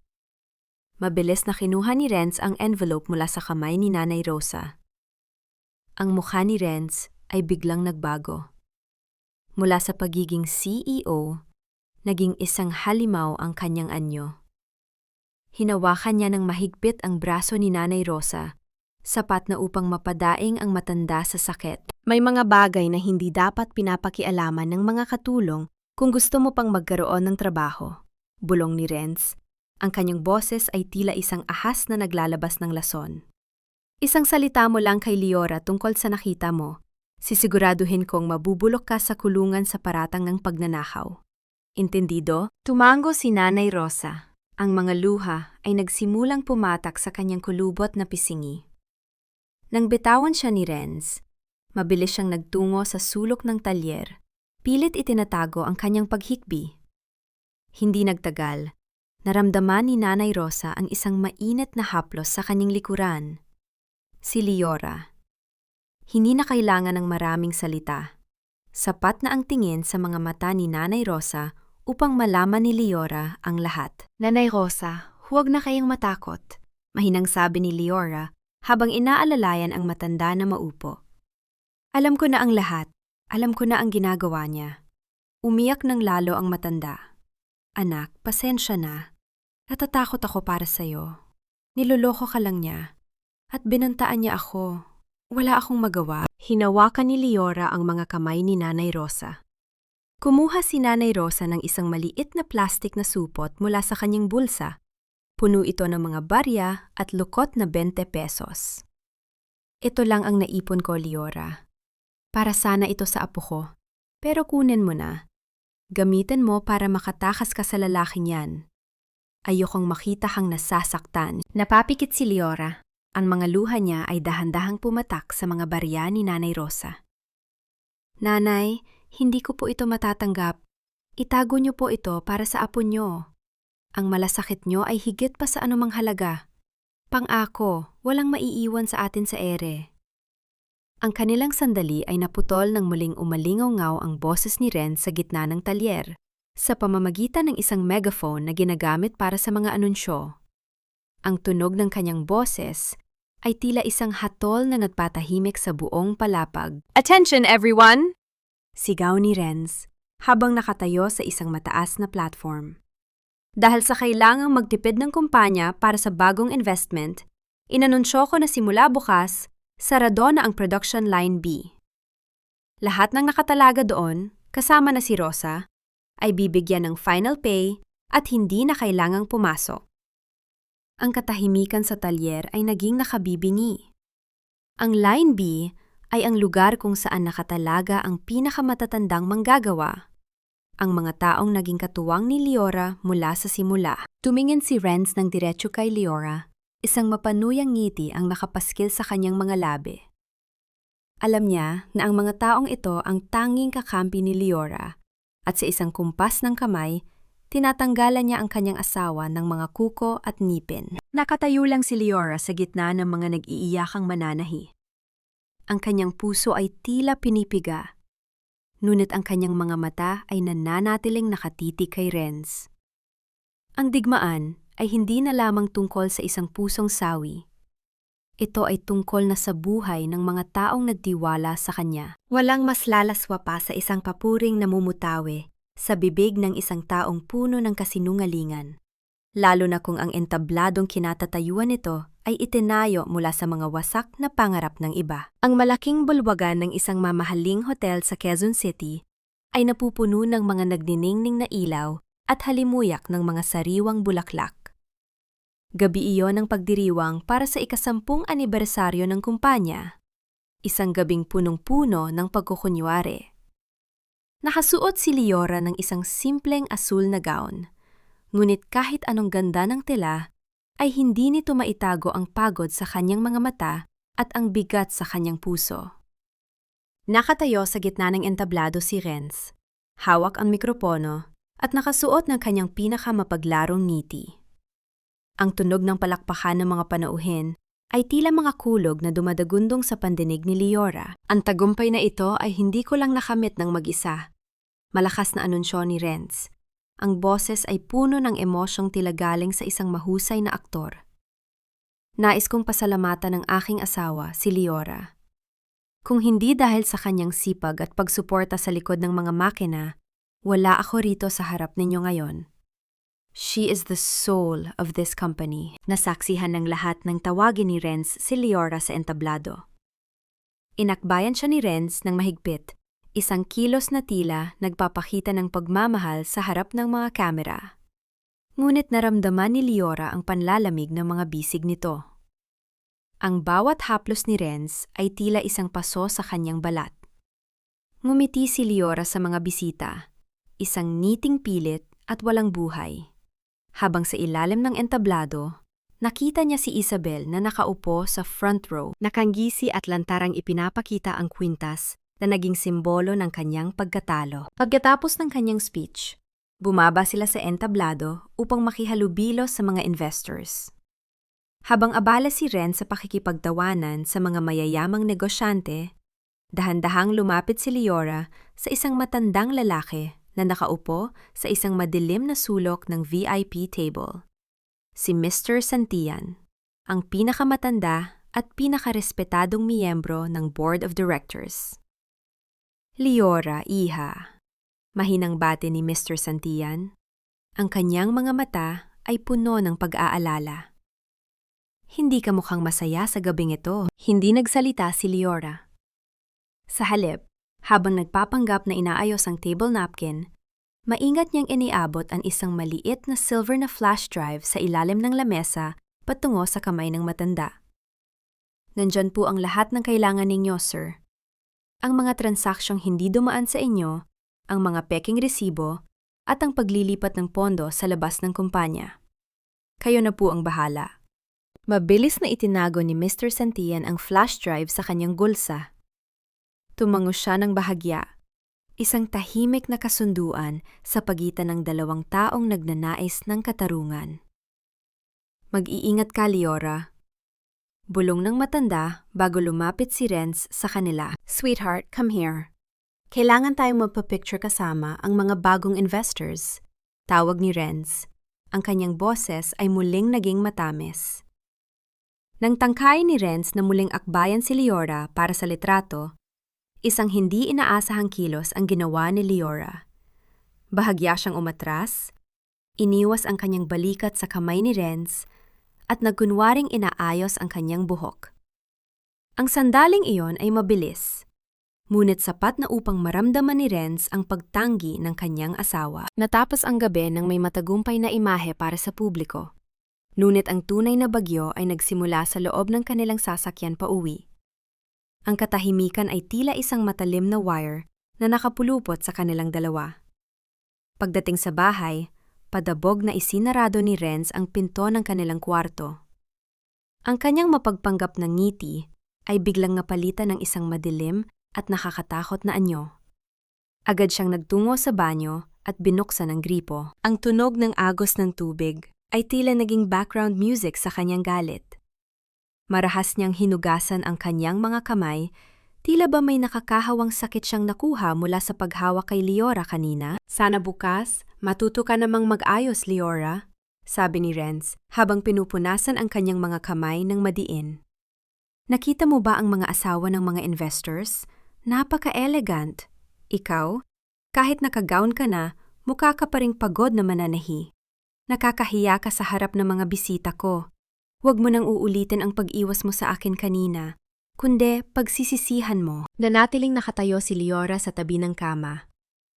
Mabilis na kinuha ni Renz ang envelope mula sa kamay ni Nanay Rosa. Ang mukha ni Renz ay biglang nagbago. Mula sa pagiging CEO, naging isang halimaw ang kanyang anyo. Hinawakan niya ng mahigpit ang braso ni Nanay Rosa, sapat na upang mapadaing ang matanda sa sakit. May mga bagay na hindi dapat pinapakialaman ng mga katulong kung gusto mo pang magkaroon ng trabaho. Bulong ni Renz. Ang kanyang boses ay tila isang ahas na naglalabas ng lason. Isang salita mo lang kay Liora tungkol sa nakita mo. Sisiguraduhin kong mabubulok ka sa kulungan sa paratang ng pagnanakaw. Intendido? Tumango si Nanay Rosa. Ang mga luha ay nagsimulang pumatak sa kanyang kulubot na pisingi. Nang bitawan siya ni Renz, mabilis siyang nagtungo sa sulok ng talyer. Pilit itinatago ang kanyang paghikbi. Hindi nagtagal, naramdaman ni Nanay Rosa ang isang mainit na haplos sa kanyang likuran. Si Liora. Hindi na kailangan ng maraming salita. Sapat na ang tingin sa mga mata ni Nanay Rosa upang malaman ni Liora ang lahat. Nanay Rosa, huwag na kayong matakot, mahinang sabi ni Liora habang inaalalayan ang matanda na maupo. Alam ko na ang lahat. Alam ko na ang ginagawa niya. Umiyak ng lalo ang matanda. Anak, pasensya na. Natatakot ako para sa'yo. Niloloko ka lang niya. At binantaan niya ako. Wala akong magawa. Hinawakan ni Liora ang mga kamay ni Nanay Rosa. Kumuha si Nanay Rosa ng isang maliit na plastik na supot mula sa kanyang bulsa. Puno ito ng mga barya at lukot na 20 pesos. Ito lang ang naipon ko, Liora. Para sana ito sa apo ko. Pero kunin mo na. Gamitin mo para makatakas ka sa lalaking yan. Ayokong makita kang nasasaktan. Napapikit si Liora. Ang mga luha niya ay dahan-dahang pumatak sa mga barya ni Nanay Rosa. Nanay, hindi ko po ito matatanggap. Itago niyo po ito para sa apo niyo. Ang malasakit niyo ay higit pa sa anumang halaga. Pang-ako, walang maiiwan sa atin sa ere. Ang kanilang sandali ay naputol nang muling umalingaw-ngaw ang boses ni Renz sa gitna ng talyer, sa pamamagitan ng isang megaphone na ginagamit para sa mga anunsyo. Ang tunog ng kanyang boses ay tila isang hatol na nagpatahimik sa buong palapag. Attention everyone! Sigaw ni Renz habang nakatayo sa isang mataas na platform. Dahil sa kailangang magtipid ng kumpanya para sa bagong investment, inanunsyo ko na simula bukas, sarado na ang Production Line B. Lahat ng nakatalaga doon, kasama na si Rosa, ay bibigyan ng final pay at hindi na kailangang pumasok. Ang katahimikan sa talyer ay naging nakabibingi. Ang Line B ay ang lugar kung saan nakatalaga ang pinakamatatandang manggagawa, ang mga taong naging katuwang ni Leora mula sa simula. Tumingin si Renz ng diretso kay Leora, isang mapanuyang ngiti ang nakapaskil sa kanyang mga labi. Alam niya na ang mga taong ito ang tanging kakampi ni Leora, at sa isang kumpas ng kamay, tinatanggalan niya ang kanyang asawa ng mga kuko at ngipin. Nakatayo lang si Leora sa gitna ng mga nag-iiyakang mananahi. Ang kanyang puso ay tila pinipiga, ngunit ang kanyang mga mata ay nananatiling nakatitig kay Renz. Ang digmaan ay hindi na lamang tungkol sa isang pusong sawi. Ito ay tungkol na sa buhay ng mga taong nagtiwala sa kanya. Walang mas lalaswa pa sa isang papuring namumutawi sa bibig ng isang taong puno ng kasinungalingan, lalo na kung ang entabladong kinatatayuan nito ay itinayo mula sa mga wasak na pangarap ng iba. Ang malaking bulwagan ng isang mamahaling hotel sa Quezon City ay napupuno ng mga nagniningning na ilaw at halimuyak ng mga sariwang bulaklak. Gabi iyon ang pagdiriwang para sa ika-10 anibersaryo ng kumpanya, isang gabing punong-puno ng pagkukunyari. Nakasuot si Leora ng isang simpleng asul na gown, ngunit kahit anong ganda ng tela, ay hindi nito maitago ang pagod sa kanyang mga mata at ang bigat sa kanyang puso. Nakatayo sa gitna ng entablado si Renz, hawak ang mikropono at nakasuot ng kanyang pinakamapaglarong ngiti. Ang tunog ng palakpakan ng mga panauhin ay tila mga kulog na dumadagundong sa pandinig ni Leora. Ang tagumpay na ito ay hindi ko lang nakamit ng mag-isa. Malakas na anunsyo ni Renz. Ang boses ay puno ng emosyong tila galing sa isang mahusay na aktor. Nais kong pasalamatan ng aking asawa, si Leora. Kung hindi dahil sa kanyang sipag at pagsuporta sa likod ng mga makina, wala ako rito sa harap ninyo ngayon. She is the soul of this company. Nasaksihan ng lahat ng tawagin ni Renz si Leora sa entablado. Inakbayan siya ni Renz ng mahigpit, isang kilos na tila nagpapakita ng pagmamahal sa harap ng mga kamera. Ngunit naramdaman ni Leora ang panlalamig ng mga bisig nito. Ang bawat haplos ni Renz ay tila isang paso sa kanyang balat. Ngumiti si Leora sa mga bisita, isang ngiting pilit at walang buhay. Habang sa ilalim ng entablado, nakita niya si Isabel na nakaupo sa front row. Nakanggisi at lantarang ipinapakita ang kwintas na naging simbolo ng kanyang pagkatalo. Pagkatapos ng kanyang speech, bumaba sila sa entablado upang makihalubilo sa mga investors. Habang abala si Renz sa pakikipagtawanan sa mga mayayamang negosyante, dahan-dahang lumapit si Leora sa isang matandang lalaki na nakaupo sa isang madilim na sulok ng VIP table. Si Mr. Santillan, ang pinakamatanda at pinakarespetadong miyembro ng Board of Directors. Leora, iha. Mahinang bati ni Mr. Santillan. Ang kanyang mga mata ay puno ng pag-aalala. Hindi ka mukhang masaya sa gabing ito. Hindi nagsalita si Leora. Sa halip, habang nagpapanggap na inaayos ang table napkin, maingat niyang iniabot ang isang maliit na silver na flash drive sa ilalim ng lamesa patungo sa kamay ng matanda. Nandyan po ang lahat ng kailangan ninyo, sir. Ang mga transaksyong hindi dumaan sa inyo, ang mga peking resibo, at ang paglilipat ng pondo sa labas ng kumpanya. Kayo na po ang bahala. Mabilis na itinago ni Mr. Santillan ang flash drive sa kanyang gulsa. Tumango siya ng bahagya, isang tahimik na kasunduan sa pagitan ng dalawang taong nagnanais ng katarungan. Mag-iingat ka, Leora. Bulong ng matanda bago lumapit si Renz sa kanila. Sweetheart, come here. Kailangan tayong magpa-picture kasama ang mga bagong investors. Tawag ni Renz. Ang kanyang boses ay muling naging matamis. Nang tangkay ni Renz na muling akbayan si Leora para sa litrato, isang hindi inaasahang kilos ang ginawa ni Leora. Bahagya siyang umatras, iniwas ang kanyang balikat sa kamay ni Renz, at nagkunwaring inaayos ang kanyang buhok. Ang sandaling iyon ay mabilis, ngunit sapat na upang maramdaman ni Renz ang pagtanggi ng kanyang asawa. Natapos ang gabi ng may matagumpay na imahe para sa publiko. Ngunit ang tunay na bagyo ay nagsimula sa loob ng kanilang sasakyan pauwi. Ang katahimikan ay tila isang matalim na wire na nakapulupot sa kanilang dalawa. Pagdating sa bahay, padabog na isinarado ni Renz ang pinto ng kanilang kwarto. Ang kanyang mapagpanggap na ngiti ay biglang napalitan ng isang madilim at nakakatakot na anyo. Agad siyang nagtungo sa banyo at binuksan ang gripo. Ang tunog ng agos ng tubig ay tila naging background music sa kanyang galit. Marahas niyang hinugasan ang kanyang mga kamay, tila ba may nakakahawang sakit siyang nakuha mula sa paghawak kay Leora kanina? Sana bukas, matuto ka namang mag-ayos, Leora, sabi ni Renz habang pinupunasan ang kanyang mga kamay ng madiin. Nakita mo ba ang mga asawa ng mga investors? Napaka-elegant. Ikaw, kahit naka-gown ka na, mukha ka pa ring pagod na mananahi. Nakakahiya ka sa harap ng mga bisita ko. Huwag mo nang uulitin ang pag-iwas mo sa akin kanina, kundi pagsisisihan mo. Nanatiling nakatayo si Leora sa tabi ng kama.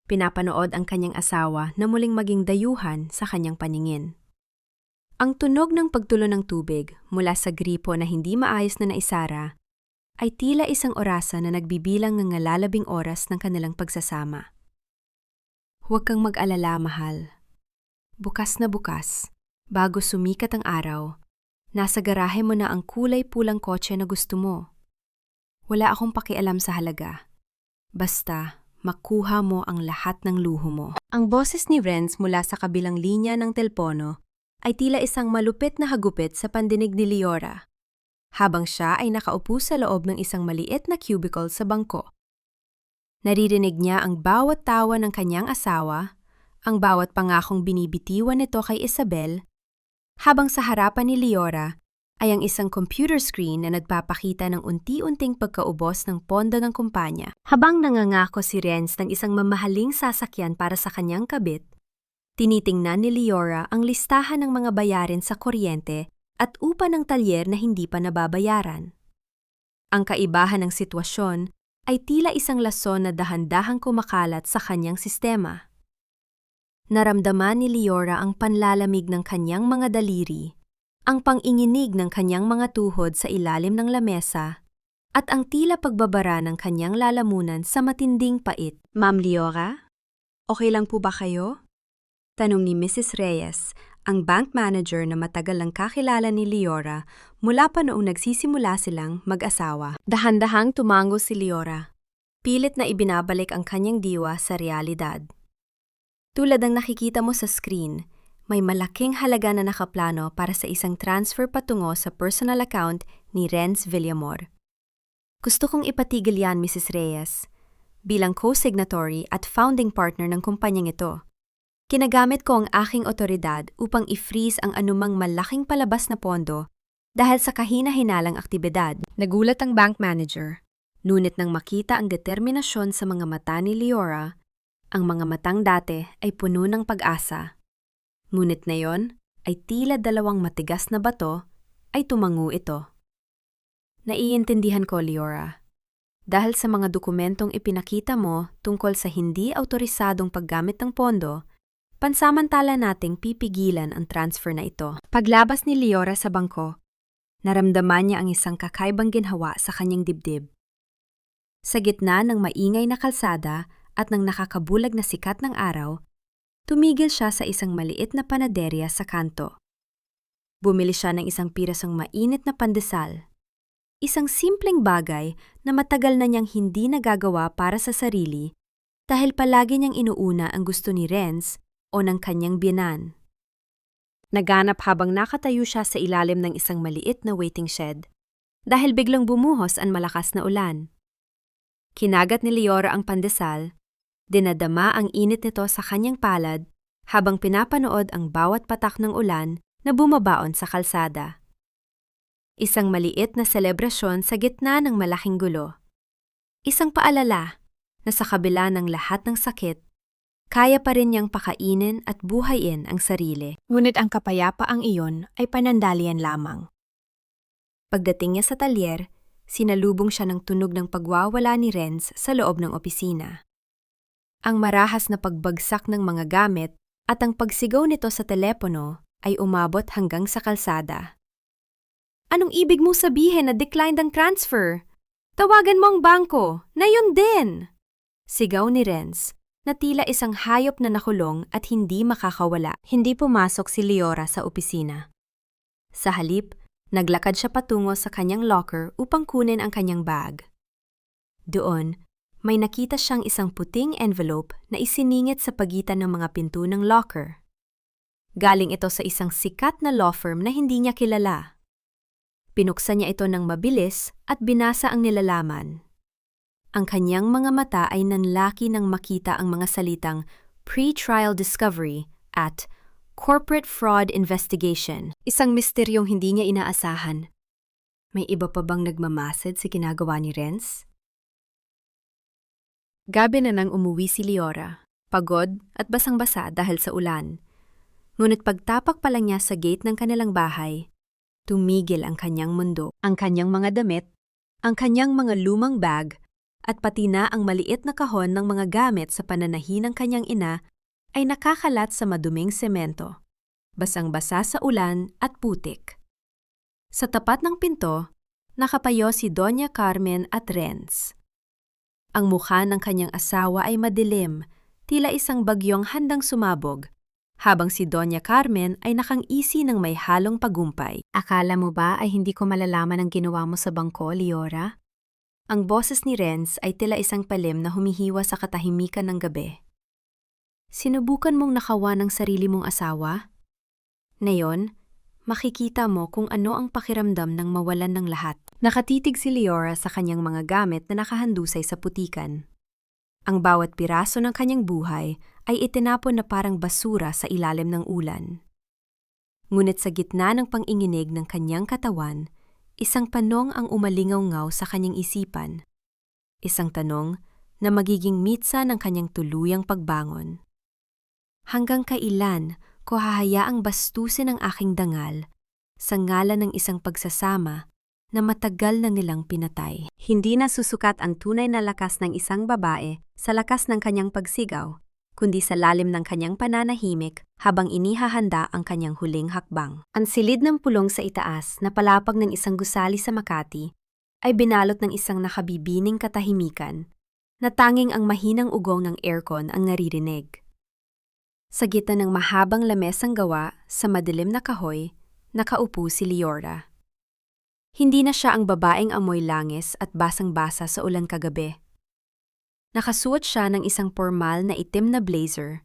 Pinapanood ang kanyang asawa na muling maging dayuhan sa kanyang paningin. Ang tunog ng pagtulo ng tubig mula sa gripo na hindi maayos na naisara ay tila isang orasan na nagbibilang ng nalalabing oras ng kanilang pagsasama. Huwag kang mag-alala, mahal. Bukas na bukas, bago sumikat ang araw, nasa garahe mo na ang kulay pulang kotse na gusto mo. Wala akong pakialam sa halaga. Basta, makuha mo ang lahat ng luho mo. Ang boses ni Renz mula sa kabilang linya ng telpono ay tila isang malupit na hagupit sa pandinig ni Leora, habang siya ay nakaupo sa loob ng isang maliit na cubicle sa bangko. Naririnig niya ang bawat tawa ng kanyang asawa, ang bawat pangakong binibitiwan nito kay Isabel, habang sa harapan ni Leora ay ang isang computer screen na nagpapakita ng unti-unting pagkaubos ng pondo ng kumpanya. Habang nangangako si Renz ng isang mamahaling sasakyan para sa kanyang kabit, tinitingnan ni Leora ang listahan ng mga bayarin sa kuryente at upa ng talyer na hindi pa nababayaran. Ang kaibahan ng sitwasyon ay tila isang lason na dahan-dahang kumakalat sa kanyang sistema. Naramdaman ni Leora ang panlalamig ng kanyang mga daliri, ang panginginig ng kanyang mga tuhod sa ilalim ng lamesa, at ang tila pagbabara ng kanyang lalamunan sa matinding pait. Ma'am Leora, okay lang po ba kayo? Tanong ni Mrs. Reyes, ang bank manager na matagal lang kakilala ni Leora mula pa noong nagsisimula silang mag-asawa. Dahan-dahang tumango si Leora. Pilit na ibinabalik ang kanyang diwa sa realidad. Tulad ng nakikita mo sa screen, may malaking halaga na nakaplano para sa isang transfer patungo sa personal account ni Renz Villamor. Gusto kong ipatigil yan, Mrs. Reyes. Bilang co-signatory at founding partner ng kumpanyang ito, kinagamit ko ang aking otoridad upang i-freeze ang anumang malaking palabas na pondo dahil sa kahina-hinalang aktibidad. Nagulat ang bank manager, ngunit nang makita ang determinasyon sa mga mata ni Leora, ang mga matang dati ay puno ng pag-asa. Ngunit na yon ay tila dalawang matigas na bato ay tumango ito. Naiintindihan ko, Leora. Dahil sa mga dokumentong ipinakita mo tungkol sa hindi autorisadong paggamit ng pondo, pansamantala nating pipigilan ang transfer na ito. Paglabas ni Leora sa bangko, naramdaman niya ang isang kakaibang ginhawa sa kanyang dibdib. Sa gitna ng maingay na kalsada at ng nakakabulag na sikat ng araw, tumigil siya sa isang maliit na panaderya sa kanto. Bumili siya ng isang pirasong mainit na pandesal. Isang simpleng bagay na matagal na niyang hindi nagagawa para sa sarili dahil palagi niyang inuuna ang gusto ni Renz o ng kanyang biyenan. Naganap habang nakatayo siya sa ilalim ng isang maliit na waiting shed dahil biglang bumuhos ang malakas na ulan. Kinagat ni Leora ang pandesal, dinadama ang init nito sa kanyang palad habang pinapanood ang bawat patak ng ulan na bumabaon sa kalsada. Isang maliit na selebrasyon sa gitna ng malaking gulo. Isang paalala na sa kabila ng lahat ng sakit, kaya pa rin niyang pakainin at buhayin ang sarili. Ngunit ang kapayapaang iyon ay panandalian lamang. Pagdating niya sa talyer, sinalubong siya ng tunog ng pagwawala ni Renz sa loob ng opisina. Ang marahas na pagbagsak ng mga gamit at ang pagsigaw nito sa telepono ay umabot hanggang sa kalsada. Anong ibig mong sabihin na declined ang transfer? Tawagan mo ang bangko, na yun din! Sigaw ni Renz, na tila isang hayop na nakulong at hindi makakawala. Hindi pumasok si Leora sa opisina. Sa halip, naglakad siya patungo sa kanyang locker upang kunin ang kanyang bag. Doon, may nakita siyang isang puting envelope na isiningit sa pagitan ng mga pinto ng locker. Galing ito sa isang sikat na law firm na hindi niya kilala. Pinuksan niya ito ng mabilis at binasa ang nilalaman. Ang kanyang mga mata ay nanlaki nang makita ang mga salitang pre-trial discovery at corporate fraud investigation. Isang misteryong hindi niya inaasahan. May iba pa bang nagmamasid sa ginagawa ni Renz? Gabi na nang umuwi si Leora, pagod at basang-basa dahil sa ulan. Ngunit pagtapak pa lang niya sa gate ng kanilang bahay, tumigil ang kanyang mundo. Ang kanyang mga damit, ang kanyang mga lumang bag, at pati na ang maliit na kahon ng mga gamit sa pananahi ng kanyang ina ay nakakalat sa maduming semento, basang-basa sa ulan at putik. Sa tapat ng pinto, nakapayo si Doña Carmen at Renz. Ang mukha ng kanyang asawa ay madilim, tila isang bagyong handang sumabog, habang si Doña Carmen ay nakangisi ng may halong pagumpay. Akala mo ba ay hindi ko malalaman ang ginawa mo sa bangko, Leora? Ang boses ni Renz ay tila isang palim na humihiwa sa katahimikan ng gabi. Sinubukan mong nakawa ng sarili mong asawa? Ngayon, makikita mo kung ano ang pakiramdam ng mawalan ng lahat. Nakatitig si Leora sa kanyang mga gamit na nakahandusay sa putikan. Ang bawat piraso ng kanyang buhay ay itinapon na parang basura sa ilalim ng ulan. Ngunit sa gitna ng pang-inginig ng kanyang katawan, isang tanong ang umalingaw-ngaw sa kanyang isipan. Isang tanong na magiging mitsa ng kanyang tuluyang pagbangon. Hanggang kailan ko hahayaang bastusin ang aking dangal sa ngalan ng isang pagsasama na matagal na nilang pinatay? Hindi na susukat ang tunay na lakas ng isang babae sa lakas ng kanyang pagsigaw, kundi sa lalim ng kanyang pananahimik habang inihahanda ang kanyang huling hakbang. Ang silid ng pulong sa itaas na palapag ng isang gusali sa Makati ay binalot ng isang nakabibining katahimikan na tanging ang mahinang ugong ng aircon ang naririnig. Sa gitna ng mahabang lamesang gawa sa madilim na kahoy, nakaupo si Leora. Hindi na siya ang babaeng amoy langis at basang-basa sa ulan kagabi. Nakasuot siya ng isang formal na itim na blazer,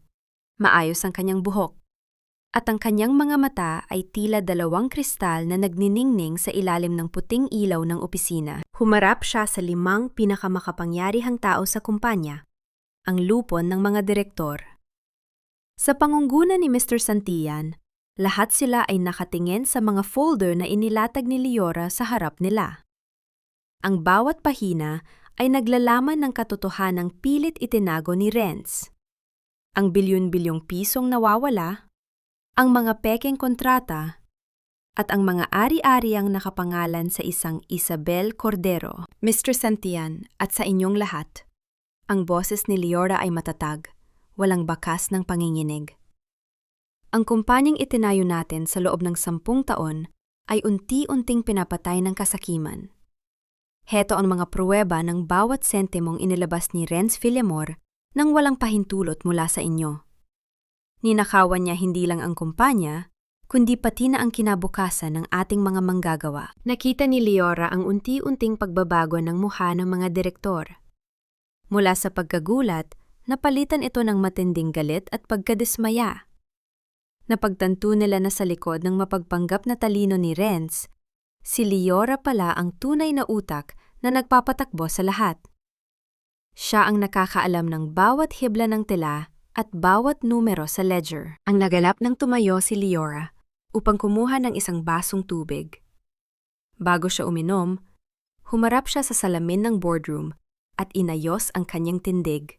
maayos ang kanyang buhok, at ang kanyang mga mata ay tila dalawang kristal na nagniningning sa ilalim ng puting ilaw ng opisina. Humarap siya sa 5 pinakamakapangyarihang tao sa kumpanya, ang lupon ng mga direktor. Sa pangunguna ni Mr. Santillan, lahat sila ay nakatingin sa mga folder na inilatag ni Leora sa harap nila. Ang bawat pahina ay naglalaman ng katotohanang pilit itinago ni Renz. Ang bilyon-bilyong pisong nawawala, ang mga pekeng kontrata, at ang mga ari-ariang nakapangalan sa isang Isabel Cordero. Mr. Santillan, at sa inyong lahat, ang boses ni Leora ay matatag, walang bakas ng panginginig. Ang kumpanyang itinayo natin sa loob ng 10 taon ay unti-unting pinapatay ng kasakiman. Heto ang mga pruweba ng bawat sentimong inilabas ni Renz Villamor nang walang pahintulot mula sa inyo. Ninakawan niya hindi lang ang kumpanya, kundi pati na ang kinabukasan ng ating mga manggagawa. Nakita ni Leora ang unti-unting pagbabago ng mukha ng mga direktor. Mula sa pagkagulat, napalitan ito ng matinding galit at pagkadismaya. Napagtanto nila na sa likod ng mapagpanggap na talino ni Renz, si Leora pala ang tunay na utak na nagpapatakbo sa lahat. Siya ang nakakaalam ng bawat hibla ng tela at bawat numero sa ledger. Ang nagalap ng tumayo si Leora upang kumuha ng isang basong tubig. Bago siya uminom, humarap siya sa salamin ng boardroom at inayos ang kanyang tindig.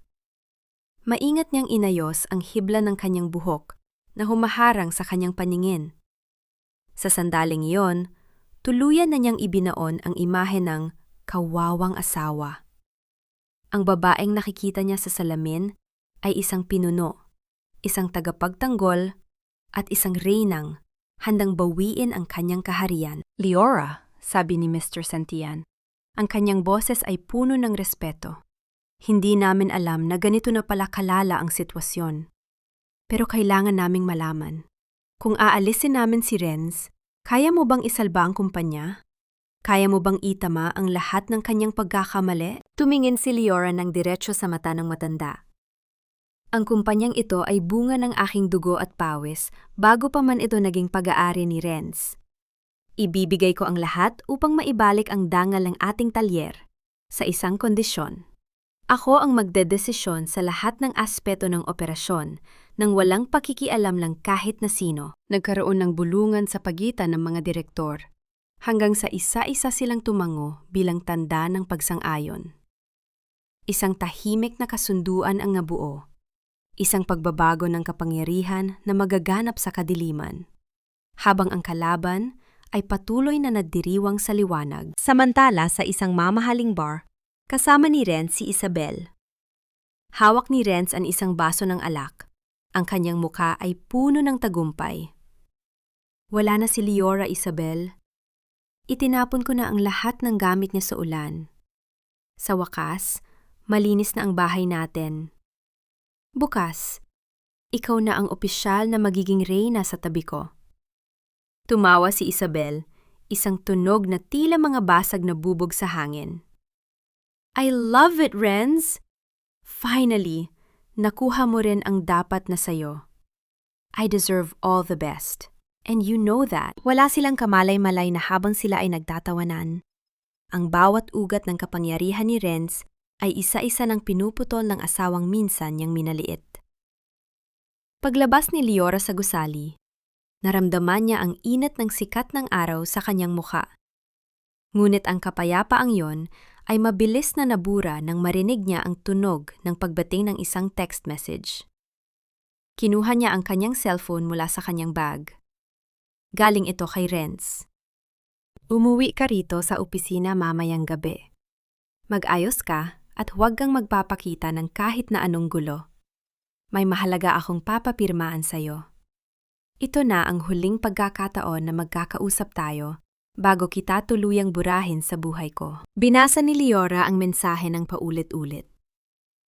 Maingat niyang inayos ang hibla ng kanyang buhok na humaharang sa kanyang paningin. Sa sandaling iyon, tuluyan na niyang ibinaon ang imahe ng kawawang asawa. Ang babaeng nakikita niya sa salamin ay isang pinuno, isang tagapagtanggol, at isang reynang handang bawiin ang kanyang kaharian. "Leora," sabi ni Mr. Santillan, Ang kanyang boses ay puno ng respeto. Hindi namin alam na ganito na pala kalala ang sitwasyon. Pero kailangan naming malaman. Kung aalisin namin si Renz, kaya mo bang isalba ang kumpanya? Kaya mo bang itama ang lahat ng kanyang pagkakamali? Tumingin si Leora ng diretso sa mata ng matanda. Ang kumpanyang ito ay bunga ng aking dugo at pawis bago pa man ito naging pag-aari ni Renz. Ibibigay ko ang lahat upang maibalik ang dangal ng ating talyer sa isang kondisyon. Ako ang magdedesisyon sa lahat ng aspeto ng operasyon nang walang pakikialam ng kahit na sino. Nagkaroon ng bulungan sa pagitan ng mga direktor hanggang sa isa-isa silang tumango bilang tanda ng pagsang-ayon. Isang tahimik na kasunduan ang nabuo. Isang pagbabago ng kapangyarihan na magaganap sa kadiliman, habang ang kalaban ay patuloy na naddiriwang sa liwanag. Samantala sa isang mamahaling bar, kasama ni Renz si Isabel. Hawak ni Renz ang isang baso ng alak. Ang kanyang muka ay puno ng tagumpay. Wala na si Leora, Isabel. Itinapon ko na ang lahat ng gamit niya sa ulan. Sa wakas, malinis na ang bahay natin. Bukas, ikaw na ang opisyal na magiging reyna sa tabi ko. Tumawa si Isabel, isang tunog na tila mga basag na bubog sa hangin. I love it, Renz! Finally, nakuha mo rin ang dapat na sayo. I deserve all the best. And you know that. Wala silang kamalay-malay na habang sila ay nagtatawanan. Ang bawat ugat ng kapangyarihan ni Renz ay isa-isa ng pinuputol ng asawang minsan niyang minaliit. Paglabas ni Leora sa gusali, naramdaman niya ang init ng sikat ng araw sa kanyang muka. Ngunit ang kapayapaang yon ay mabilis na nabura nang marinig niya ang tunog ng pagbating ng isang text message. Kinuha niya ang kanyang cellphone mula sa kanyang bag. Galing ito kay Renz. Umuwi ka rito sa opisina mamayang gabi. Mag-ayos ka at huwag kang magpapakita ng kahit na anong gulo. May mahalaga akong papapirmaan sa'yo. Ito na ang huling pagkakataon na magkakausap tayo bago kita tuluyang burahin sa buhay ko. Binasa ni Leora ang mensahe ng paulit-ulit.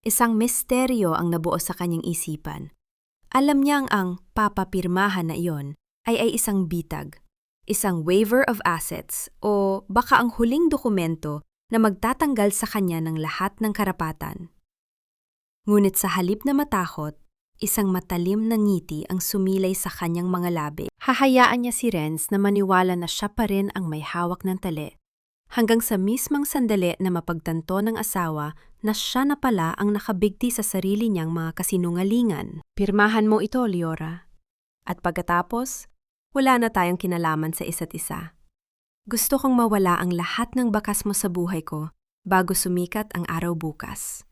Isang misteryo ang nabuo sa kanyang isipan. Alam niyang ang papapirmahan na iyon ay isang bitag, isang waiver of assets o baka ang huling dokumento na magtatanggal sa kanya ng lahat ng karapatan. Ngunit sa halip na matakot, isang matalim na ngiti ang sumilay sa kanyang mga labi. Hahayaan niya si Renz na maniwala na siya pa rin ang may hawak ng tali, hanggang sa mismang sandali na mapagtanto ng asawa na siya na pala ang nakabigti sa sarili niyang mga kasinungalingan. Pirmahan mo ito, Leora. At pagkatapos, wala na tayong kinalaman sa isa't isa. Gusto kong mawala ang lahat ng bakas mo sa buhay ko bago sumikat ang araw bukas.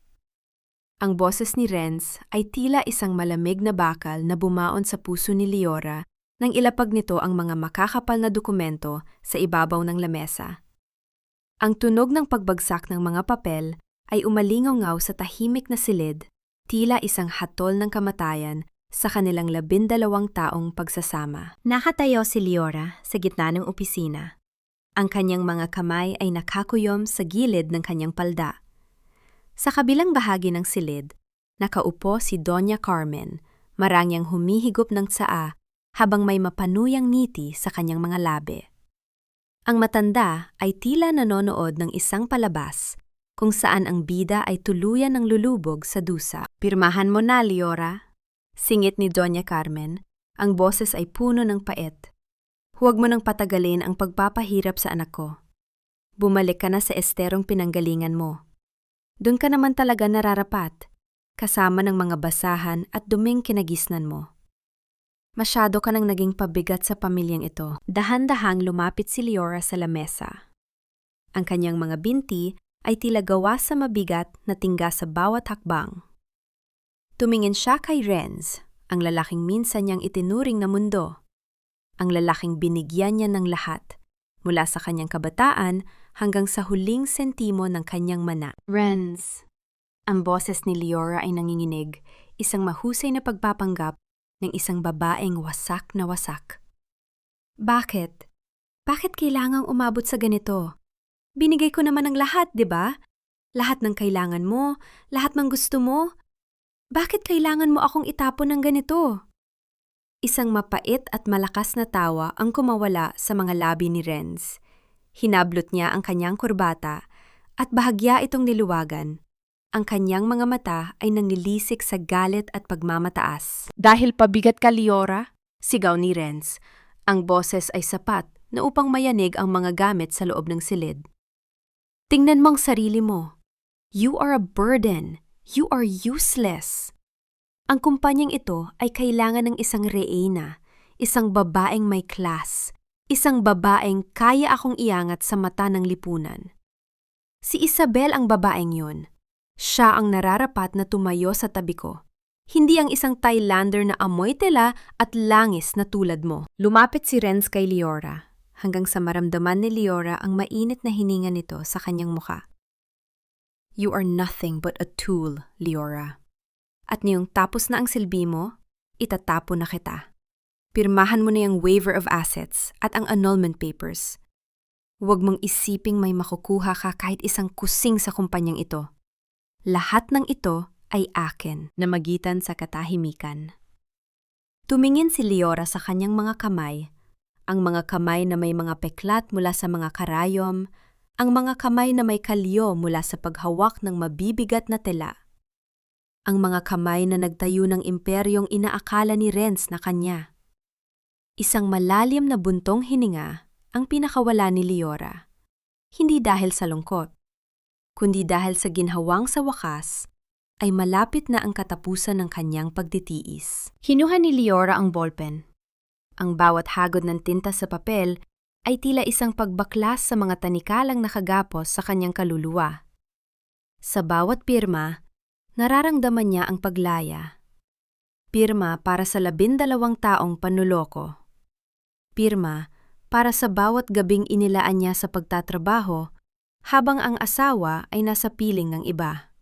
Ang boses ni Renz ay tila isang malamig na bakal na bumaon sa puso ni Leora nang ilapag nito ang mga makakapal na dokumento sa ibabaw ng lamesa. Ang tunog ng pagbagsak ng mga papel ay umalingaw-ngaw sa tahimik na silid, tila isang hatol ng kamatayan sa kanilang 12 taong pagsasama. Nakatayo si Leora sa gitna ng opisina. Ang kanyang mga kamay ay nakakuyom sa gilid ng kanyang palda. Sa kabilang bahagi ng silid, nakaupo si Doña Carmen, marangyang humihigop ng tsaa habang may mapanuyang ngiti sa kanyang mga labi. Ang matanda ay tila nanonood ng isang palabas kung saan ang bida ay tuluyan ng lulubog sa dusa. Pirmahan mo na, Leora. Singit ni Doña Carmen, ang boses ay puno ng pait. Huwag mo nang patagalin ang pagpapahirap sa anak ko. Bumalik ka na sa esterong pinanggalingan mo. Doon ka naman talaga nararapat, kasama ng mga basahan at duming kinagisnan mo. Masyado ka nang naging pabigat sa pamilyang ito. Dahan-dahang lumapit si Leora sa lamesa. Ang kanyang mga binti ay tila gawa sa mabigat na tingga sa bawat hakbang. Tumingin siya kay Renz, ang lalaking minsan niyang itinuring na mundo. Ang lalaking binigyan niya ng lahat, mula sa kanyang kabataan hanggang sa huling sentimo ng kanyang mana. Renz. Ang boses ni Leora ay nanginginig, isang mahusay na pagpapanggap ng isang babaeng wasak na wasak. Bakit? Bakit kailangang umabot sa ganito? Binigay ko naman ang lahat, di ba? Lahat ng kailangan mo, lahat ng gusto mo. Bakit kailangan mo akong itapon ng ganito? Isang mapait at malakas na tawa ang kumawala sa mga labi ni Renz. Hinablot niya ang kanyang kurbata at bahagya itong niluwagan. Ang kanyang mga mata ay nanlilisik sa galit at pagmamataas. Dahil pabigat ka, Liora? Sigaw ni Renz. Ang boses ay sapat na upang mayanig ang mga gamit sa loob ng silid. Tingnan mo ang sarili mo. You are a burden. You are useless. Ang kumpanyang ito ay kailangan ng isang reyna, isang babaeng may class, isang babaeng kaya akong iangat sa mata ng lipunan. Si Isabel ang babaeng yun. Siya ang nararapat na tumayo sa tabi ko. Hindi ang isang Thailander na amoy tela at langis na tulad mo. Lumapit si Renz kay Liora, hanggang sa maramdaman ni Liora ang mainit na hininga nito sa kanyang muka. You are nothing but a tool, Liora. At niyong tapos na ang silbi mo, itatapon na kita. Pirmahan mo na yung waiver of assets at ang annulment papers. Huwag mong isiping may makukuha ka kahit isang kusing sa kumpanyang ito. Lahat ng ito ay akin na magitan sa katahimikan. Tumingin si Liora sa kanyang mga kamay, ang mga kamay na may mga peklat mula sa mga karayom, ang mga kamay na may kalyo mula sa paghawak ng mabibigat na tela. Ang mga kamay na nagtayo ng imperyong inaakala ni Renz na kanya. Isang malalim na buntong hininga ang pinakawala ni Liora. Hindi dahil sa lungkot, kundi dahil sa ginhawang sa wakas ay malapit na ang katapusan ng kanyang pagtitiis. Kinuha ni Liora ang ballpen. Ang bawat hagod ng tinta sa papel ay tila isang pagbaklas sa mga tanikalang nakagapos sa kanyang kaluluwa. Sa bawat pirma, nararamdaman niya ang paglaya. Pirma para sa 12 taong panuloko. Pirma para sa bawat gabing inilaan niya sa pagtatrabaho habang ang asawa ay nasa piling ng iba.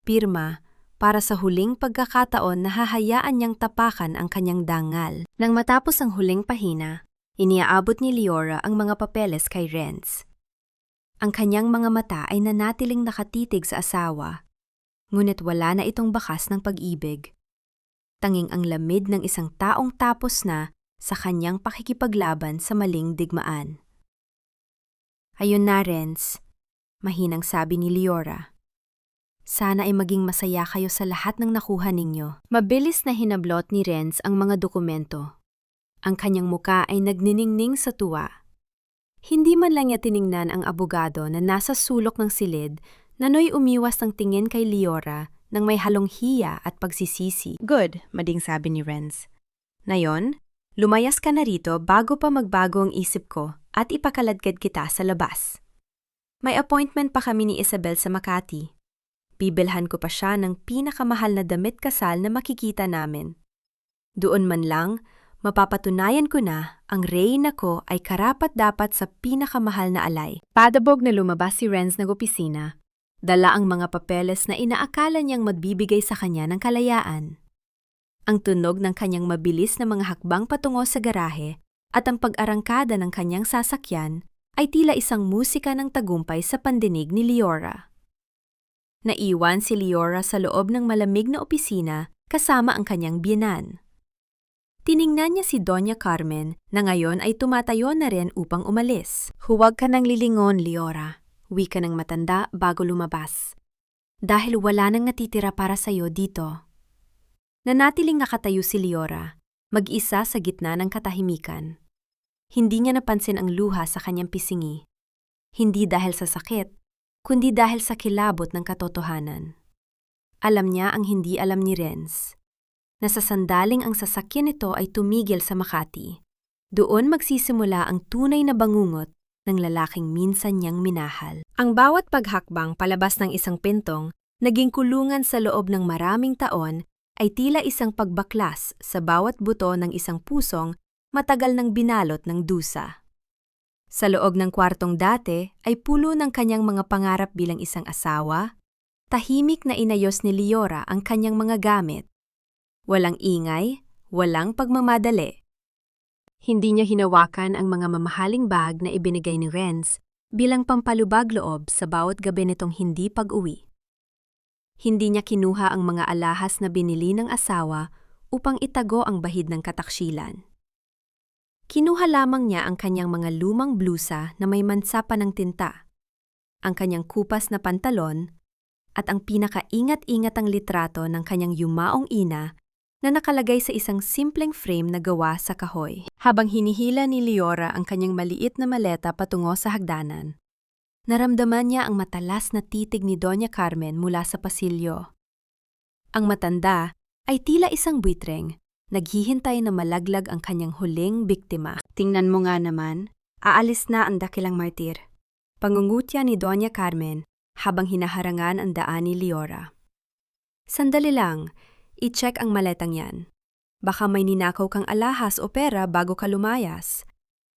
Pirma para sa huling pagkakataon na hahayaan niyang tapakan ang kanyang dangal. Nang matapos ang huling pahina, iniaabot ni Liora ang mga papeles kay Renz. Ang kanyang mga mata ay nanatiling nakatitig sa asawa, ngunit wala na itong bakas ng pag-ibig. Tanging ang lamid ng isang taong tapos na sa kanyang pakikipaglaban sa maling digmaan. Ayun na, Renz, mahinang sabi ni Liora. Sana ay maging masaya kayo sa lahat ng nakuha ninyo. Mabilis na hinablot ni Renz ang mga dokumento. Ang kanyang muka ay nagniningning sa tuwa. Hindi man lang niya tiningnan ang abogado na nasa sulok ng silid na no'y umiwas ng tingin kay Liora nang may halong hiya at pagsisisi. Good, mading sabi ni Renz. Nayon, lumayas ka na rito bago pa magbago ang isip ko at ipakaladkad kita sa labas. May appointment pa kami ni Isabel sa Makati. Bibilhan ko pa siya ng pinakamahal na damit kasal na makikita namin. Doon man lang, mapapatunayan ko na ang reyna ko ay karapat-dapat sa pinakamahal na alay. Padabog na lumabas si Renz ng opisina. Dala ang mga papeles na inaakala niyang magbibigay sa kanya ng kalayaan. Ang tunog ng kanyang mabilis na mga hakbang patungo sa garahe at ang pag-arangkada ng kanyang sasakyan ay tila isang musika ng tagumpay sa pandinig ni Liora. Naiwan si Liora sa loob ng malamig na opisina kasama ang kanyang biyenan. Tiningnan niya si Doña Carmen na ngayon ay tumatayo na rin upang umalis. Huwag ka nang lilingon, Liora. Wika ng matanda bago lumabas. Dahil wala nang natitira para sa'yo dito. Nanatiling nakatayo si Liora, mag-isa sa gitna ng katahimikan. Hindi niya napansin ang luha sa kanyang pisingi. Hindi dahil sa sakit, kundi dahil sa kilabot ng katotohanan. Alam niya ang hindi alam ni Renz. Nasa sandaling ang sasakyan nito ay tumigil sa Makati. Doon magsisimula ang tunay na bangungot ng lalaking minsan niyang minahal. Ang bawat paghakbang palabas ng isang pintong, naging kulungan sa loob ng maraming taon, ay tila isang pagbaklas sa bawat buto ng isang pusong matagal nang binalot ng dusa. Sa loob ng kwartong dati ay puno ng kanyang mga pangarap bilang isang asawa, tahimik na inayos ni Liora ang kanyang mga gamit. Walang ingay, walang pagmamadali. Hindi niya hinawakan ang mga mamahaling bag na ibinigay ni Renz bilang pampalubag loob sa bawat gabi nitong hindi pag-uwi. Hindi niya kinuha ang mga alahas na binili ng asawa upang itago ang bahid ng kataksilan. Kinuha lamang niya ang kanyang mga lumang blusa na may mansa pa ng tinta, ang kanyang kupas na pantalon, at ang pinakaingat-ingatang litrato ng kanyang yumaong ina na nakalagay sa isang simpleng frame na gawa sa kahoy. Habang hinihila ni Leora ang kanyang maliit na maleta patungo sa hagdanan, naramdaman niya ang matalas na titig ni Doña Carmen mula sa pasilyo. Ang matanda ay tila isang buitreng, naghihintay na malaglag ang kanyang huling biktima. Tingnan mo nga naman, aalis na ang dakilang martir. Pangungutya ni Doña Carmen habang hinaharangan ang daan ni Leora. Sandali lang, i-check ang maletang yan. Baka may ninakaw kang alahas o pera bago ka lumayas.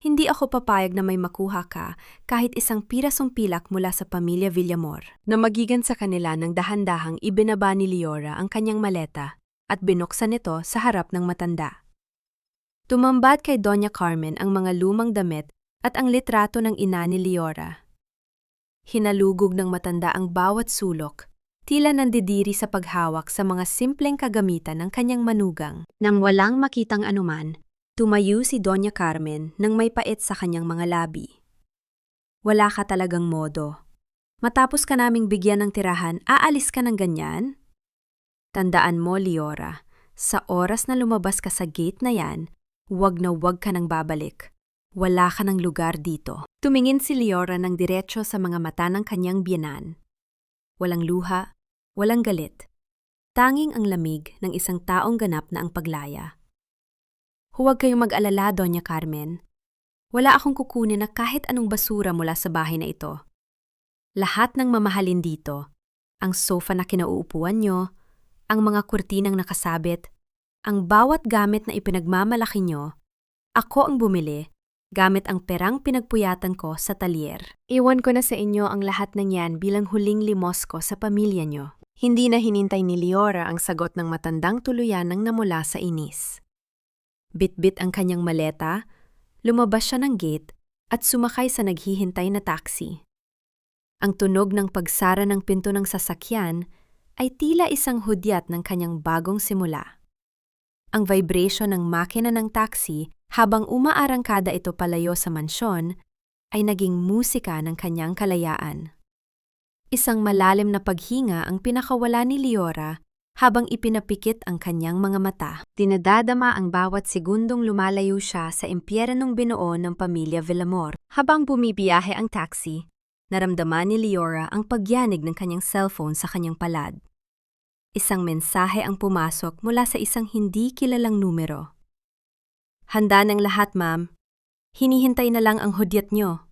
Hindi ako papayag na may makuha ka kahit isang pirasong pilak mula sa pamilya Villamor. Na magigan sa kanila ng dahan-dahang ibinaba ni Leora ang kanyang maleta at binuksan ito sa harap ng matanda. Tumambad kay Doña Carmen ang mga lumang damit at ang litrato ng ina ni Leora. Hinalugog ng matanda ang bawat sulok, tila nandidiri sa paghawak sa mga simpleng kagamitan ng kanyang manugang. Nang walang makitang anuman, tumayo si Doña Carmen nang may pait sa kanyang mga labi. Wala ka talagang modo. Matapos ka naming bigyan ng tirahan, aalis ka ng ganyan? Tandaan mo, Leora, sa oras na lumabas ka sa gate na yan, wag na wag ka nang babalik. Wala ka ng lugar dito. Tumingin si Leora ng diretso sa mga mata ng kanyang biyenan. Walang luha, walang galit. Tanging ang lamig ng isang taong ganap na ang paglaya. Huwag kayong mag-alala, Doña Carmen. Wala akong kukunin na kahit anong basura mula sa bahay na ito. Lahat ng mamahalin dito, ang sofa na kinauupuan nyo, ang mga kurtinang nakasabit, ang bawat gamit na ipinagmamalaki nyo, ako ang bumili, gamit ang perang pinagpuyatan ko sa talyer. Iwan ko na sa inyo ang lahat ng yan bilang huling limos ko sa pamilya nyo. Hindi na hinintay ni Leora ang sagot ng matandang tuluyan nang namula sa inis. Bit-bit ang kanyang maleta, lumabas siya ng gate at sumakay sa naghihintay na taxi. Ang tunog ng pagsara ng pinto ng sasakyan ay tila isang hudyat ng kanyang bagong simula. Ang vibration ng makina ng taxi habang umaarangkada ito palayo sa mansyon ay naging musika ng kanyang kalayaan. Isang malalim na paghinga ang pinakawala ni Leora habang ipinapikit ang kanyang mga mata. Dinadadama ang bawat segundong lumalayo siya sa impyernong binuo ng pamilya Villamor. Habang bumibiyahe ang taxi, naramdaman ni Leora ang pagyanig ng kanyang cellphone sa kanyang palad. Isang mensahe ang pumasok mula sa isang hindi kilalang numero. Handa ng lahat, ma'am. Hinihintay na lang ang hudyat nyo.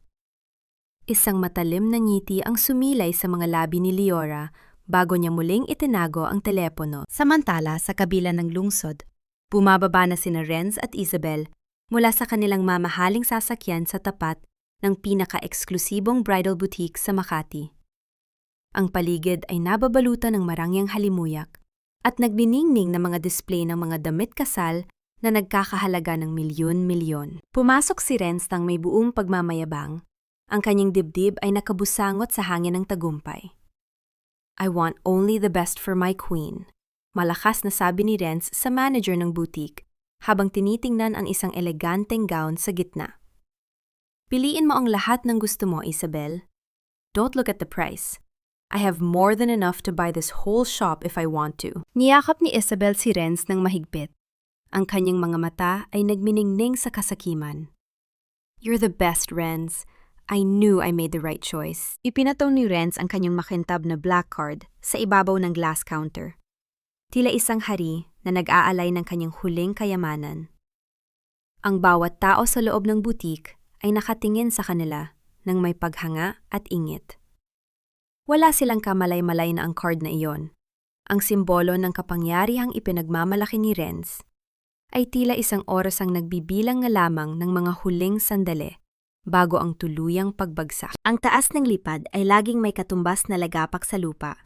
Isang matalim na ngiti ang sumilay sa mga labi ni Leora bago niya muling itinago ang telepono. Samantala, sa kabila ng lungsod, bumababa na sina Renz at Isabel mula sa kanilang mamahaling sasakyan sa tapat ng pinaka-eksklusibong bridal boutique sa Makati. Ang paligid ay nababalutan ng marangyang halimuyak at nagniningning na mga display ng mga damit kasal na nagkakahalaga ng milyon-milyon. Pumasok si Renz nang may buong pagmamayabang. Ang kanyang dibdib ay nakabusangot sa hangin ng tagumpay. I want only the best for my queen, malakas na sabi ni Renz sa manager ng boutique habang tinitingnan ang isang eleganteng gown sa gitna. Piliin mo ang lahat ng gusto mo, Isabel. Don't look at the price. I have more than enough to buy this whole shop if I want to. Niyakap ni Isabel si Renz ng mahigpit. Ang kanyang mga mata ay nagminingning sa kasakiman. You're the best, Renz. I knew I made the right choice. Ipinataw ni Renz ang kanyang makintab na black card sa ibabaw ng glass counter. Tila isang hari na nag-aalay ng kanyang huling kayamanan. Ang bawat tao sa loob ng boutique ay nakatingin sa kanila ng may paghanga at ingit. Wala silang kamalay-malay na ang card na iyon. Ang simbolo ng kapangyarihang ipinagmamalaki ni Renz ay tila isang oras ang nagbibilang nga lamang ng mga huling sandali bago ang tuluyang pagbagsak. Ang taas ng lipad ay laging may katumbas na lagapak sa lupa.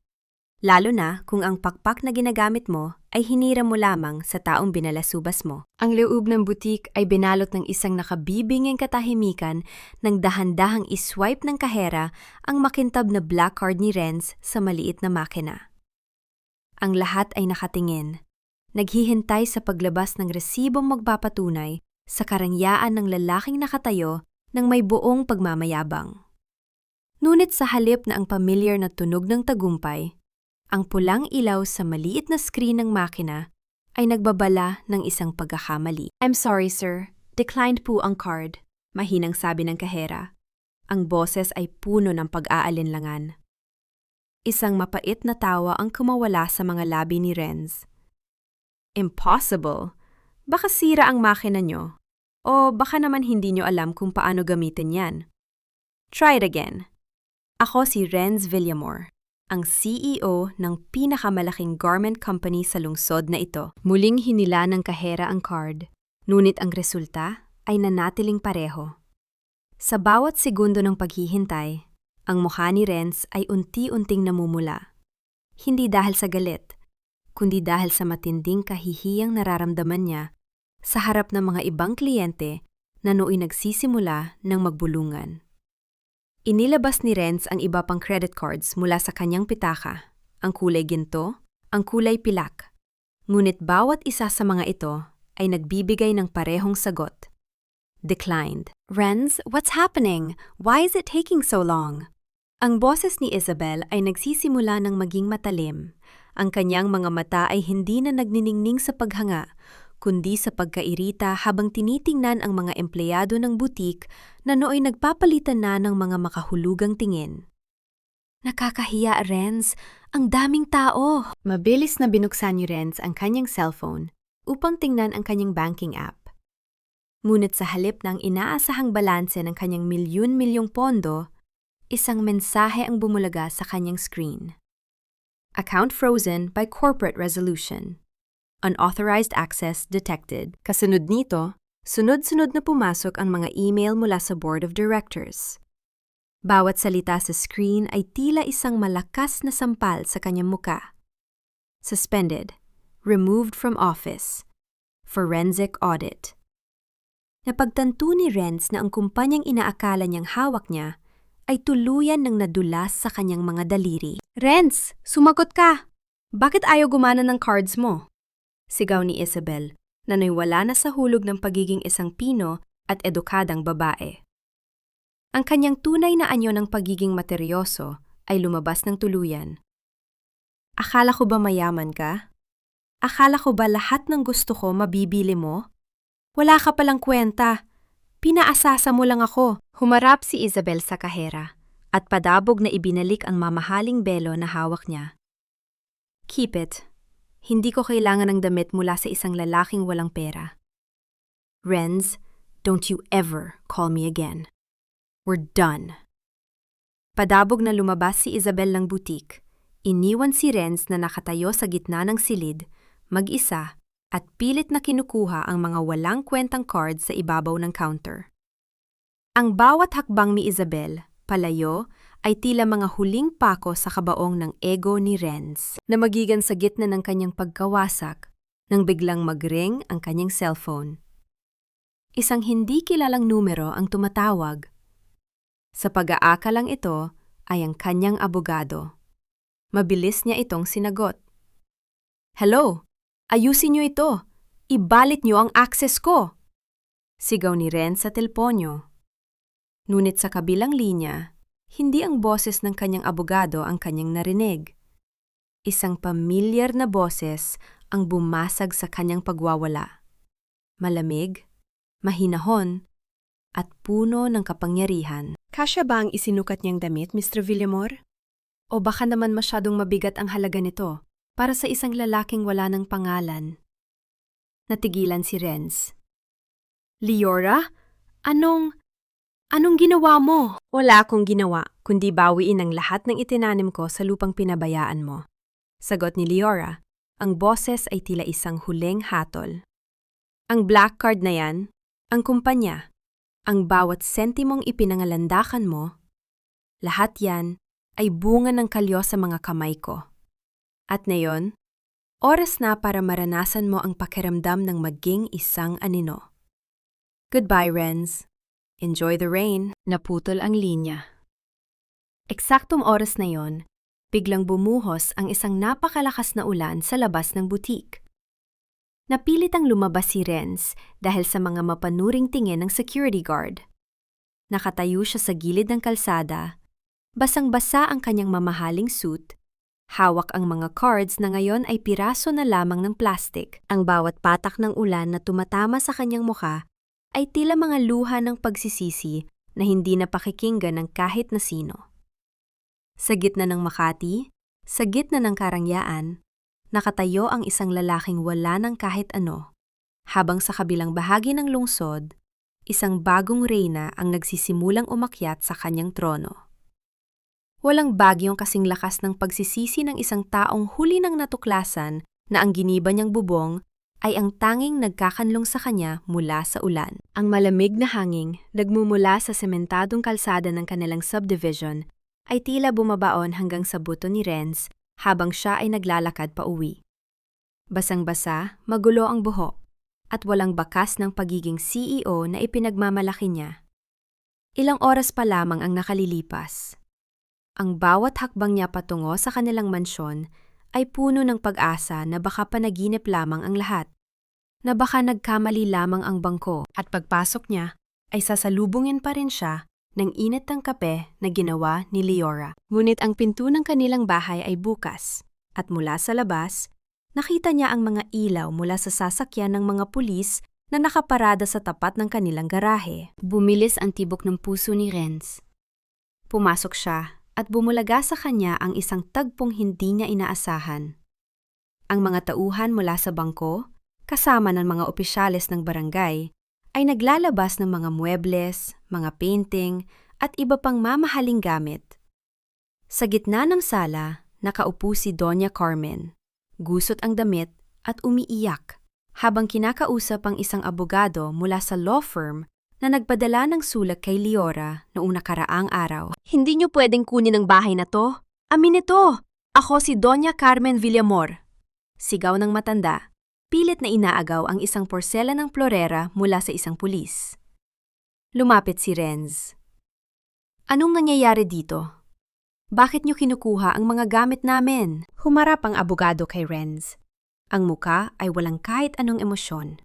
Lalo na kung ang pakpak na ginagamit mo ay hiniram mo lamang sa taong binalasubas mo. Ang loob ng butik ay binalot ng isang nakabibinging katahimikan nang dahan-dahang iswipe ng kahera ang makintab na black card ni Renz sa maliit na makina. Ang lahat ay nakatingin, naghihintay sa paglabas ng resibong magpapatunay sa karangyaan ng lalaking nakatayo ng may buong pagmamayabang. Ngunit sa halip na ang pamilyar na tunog ng tagumpay, ang pulang ilaw sa maliit na screen ng makina ay nagbabala ng isang pagkakamali. "I'm sorry, sir. Declined po ang card," mahinang sabi ng kahera. Ang boses ay puno ng pag-aalinlangan. Isang mapait na tawa ang kumawala sa mga labi ni Renz. "Impossible. Baka sira ang makina nyo. O baka naman hindi nyo alam kung paano gamitin yan. Try it again. Ako si Renz Villamor, ang CEO ng pinakamalaking garment company sa lungsod na ito." Muling hinila ng kahera ang card, ngunit ang resulta ay nanatiling pareho. Sa bawat segundo ng paghihintay, ang mukha ni Renz ay unti-unting namumula. Hindi dahil sa galit, kundi dahil sa matinding kahihiyang nararamdaman niya sa harap ng mga ibang kliyente na nooy nagsisimula ng magbulungan. Inilabas ni Renz ang iba pang credit cards mula sa kanyang pitaka, ang kulay ginto, ang kulay pilak. Ngunit bawat isa sa mga ito ay nagbibigay ng parehong sagot. Declined. "Renz, what's happening? Why is it taking so long?" Ang boses ni Isabel ay nagsisimula ng maging matalim. Ang kanyang mga mata ay hindi na nagniningning sa paghanga, kundi sa pagkairita habang tinitingnan ang mga empleyado ng butik na nooy nagpapalitan na ng mga makahulugang tingin. "Nakakahiya, Renz. Ang daming tao." Mabilis na binuksan ni Renz ang kanyang cellphone upang tingnan ang kanyang banking app. Ngunit sa halip ng inaasahang balanse ng kanyang milyon-milyong pondo, isang mensahe ang bumulaga sa kanyang screen. "Account frozen by corporate resolution. Unauthorized access detected." Kasunod nito, sunod-sunod na pumasok ang mga email mula sa board of directors. Bawat salita sa screen ay tila isang malakas na sampal sa kanyang muka. Suspended, removed from office, forensic audit. Napagtanto ni Renz na ang kumpanyang inaakala niyang hawak niya ay tuluyan ng nadulas sa kanyang mga daliri. "Renz, sumagot ka! Bakit ayaw gumana ng cards mo?" Sigaw ni Isabel, na nawala na sa hulog ng pagiging isang pino at edukadang babae. Ang kanyang tunay na anyo ng pagiging materyoso ay lumabas ng tuluyan. "Akala ko ba mayaman ka? Akala ko ba lahat ng gusto ko mabibili mo? Wala ka palang kwenta. Pinaasasa mo lang ako." Humarap si Isabel sa kahera at padabog na ibinalik ang mamahaling belo na hawak niya. "Keep it. Hindi ko kailangan ng damit mula sa isang lalaking walang pera. Renz, don't you ever call me again. We're done." Padabog na lumabas si Isabel ng butik. Iniwan si Renz na nakatayo sa gitna ng silid, mag-isa, at pilit na kinukuha ang mga walang kwentang cards sa ibabaw ng counter. Ang bawat hakbang ni Isabel, palayo, ay tila mga huling pako sa kabaong ng ego ni Renz na magigan sa gitna ng kanyang pagkawasak nang biglang mag-ring ang kanyang cellphone. Isang hindi kilalang numero ang tumatawag. Sa pag-aakalang ito ay ang kanyang abogado. Mabilis niya itong sinagot. "Hello? Ayusin niyo ito! Ibalik niyo ang access ko!" Sigaw ni Renz sa telponyo. Ngunit sa kabilang linya, hindi ang boses ng kanyang abogado ang kanyang narinig. Isang pamilyar na boses ang bumasag sa kanyang pagwawala. Malamig, mahinahon, at puno ng kapangyarihan. "Kasya ba ang isinukat niyang damit, Mr. Villamor? O baka naman masyadong mabigat ang halaga nito para sa isang lalaking wala ng pangalan?" Natigilan si Renz. "Liora? Anong ginawa mo?" "Wala akong ginawa, kundi bawiin ang lahat ng itinanim ko sa lupang pinabayaan mo." Sagot ni Liora. Ang boses ay tila isang huling hatol. "Ang black card na yan, ang kumpanya, ang bawat sentimong ipinangalandakan mo, lahat yan ay bunga ng kalyo sa mga kamay ko. At ngayon, oras na para maranasan mo ang pakiramdam ng maging isang anino. Goodbye, Renz. Enjoy the rain. Naputol ang linya. Eksaktong oras na yon, biglang bumuhos ang isang napakalakas na ulan sa labas ng butik. Napilit ang lumabas si Renz dahil sa mga mapanuring tingin ng security guard. Nakatayo siya sa gilid ng kalsada, basang-basa ang kanyang mamahaling suit, hawak ang mga cards na ngayon ay piraso na lamang ng plastic. Ang bawat patak ng ulan na tumatama sa kanyang mukha ay tila mga luha ng pagsisisi na hindi napakikinggan ng kahit na sino. Sa gitna ng Makati, sa gitna ng karangyaan, nakatayo ang isang lalaking wala ng kahit ano, habang sa kabilang bahagi ng lungsod, isang bagong reyna ang nagsisimulang umakyat sa kanyang trono. Walang bagyong kasing lakas ng pagsisisi ng isang taong huli nang natuklasan na ang giniba niyang bubong ay ang tanging nagkakanlong sa kanya mula sa ulan. Ang malamig na hangin nagmumula sa sementadong kalsada ng kanilang subdivision ay tila bumabaon hanggang sa buto ni Renz habang siya ay naglalakad pa uwi. Basang-basa, magulo ang buhok, at walang bakas ng pagiging CEO na ipinagmamalaki niya. Ilang oras pa lamang ang nakalilipas. Ang bawat hakbang niya patungo sa kanilang mansyon ay puno ng pag-asa na baka panaginip lamang ang lahat, na baka nagkamali lamang ang bangko at pagpasok niya ay sasalubungin pa rin siya ng init ng kape na ginawa ni Leora. Ngunit ang pinto ng kanilang bahay ay bukas, at mula sa labas, nakita niya ang mga ilaw mula sa sasakyan ng mga pulis na nakaparada sa tapat ng kanilang garahe. Bumilis ang tibok ng puso ni Renz. Pumasok siya at bumulaga sa kanya ang isang tagpong hindi niya inaasahan. Ang mga tauhan mula sa bangko, kasama ng mga opisyales ng barangay, ay naglalabas ng mga muebles, mga painting, at iba pang mamahaling gamit. Sa gitna ng sala, nakaupo si Doña Carmen, gusot ang damit at umiiyak, habang kinakausap ang isang abogado mula sa law firm na nagpadala ng sulat kay Leora noong nakaraang araw. Hindi niyo pwedeng kunin ang bahay na to. Amin ito! Ako si Doña Carmen Villamor. Sigaw ng matanda. Pilit na inaagaw ang isang porselanang florera mula sa isang pulis. Lumapit si Renz. Anong nangyayari dito? Bakit niyo kinukuha ang mga gamit namin? Humarap ang abogado kay Renz. Ang muka ay walang kahit anong emosyon.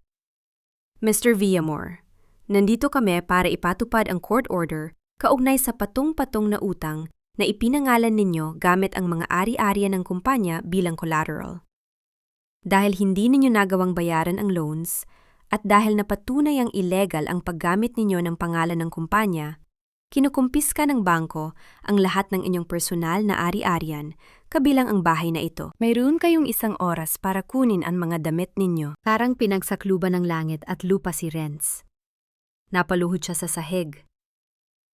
Mr. Villamor, nandito kami para ipatupad ang court order kaugnay sa patong-patong na utang na ipinangalan ninyo gamit ang mga ari-arian ng kumpanya bilang collateral. Dahil hindi ninyo nagawang bayaran ang loans at dahil napatunay ang illegal ang paggamit ninyo ng pangalan ng kumpanya, kinukumpiska ng bangko ang lahat ng inyong personal na ari-arian, kabilang ang bahay na ito. Mayroon kayong isang oras para kunin ang mga damit ninyo. Parang pinagsakluban ng langit at lupa si Renz. Napaluhod siya sa sahig.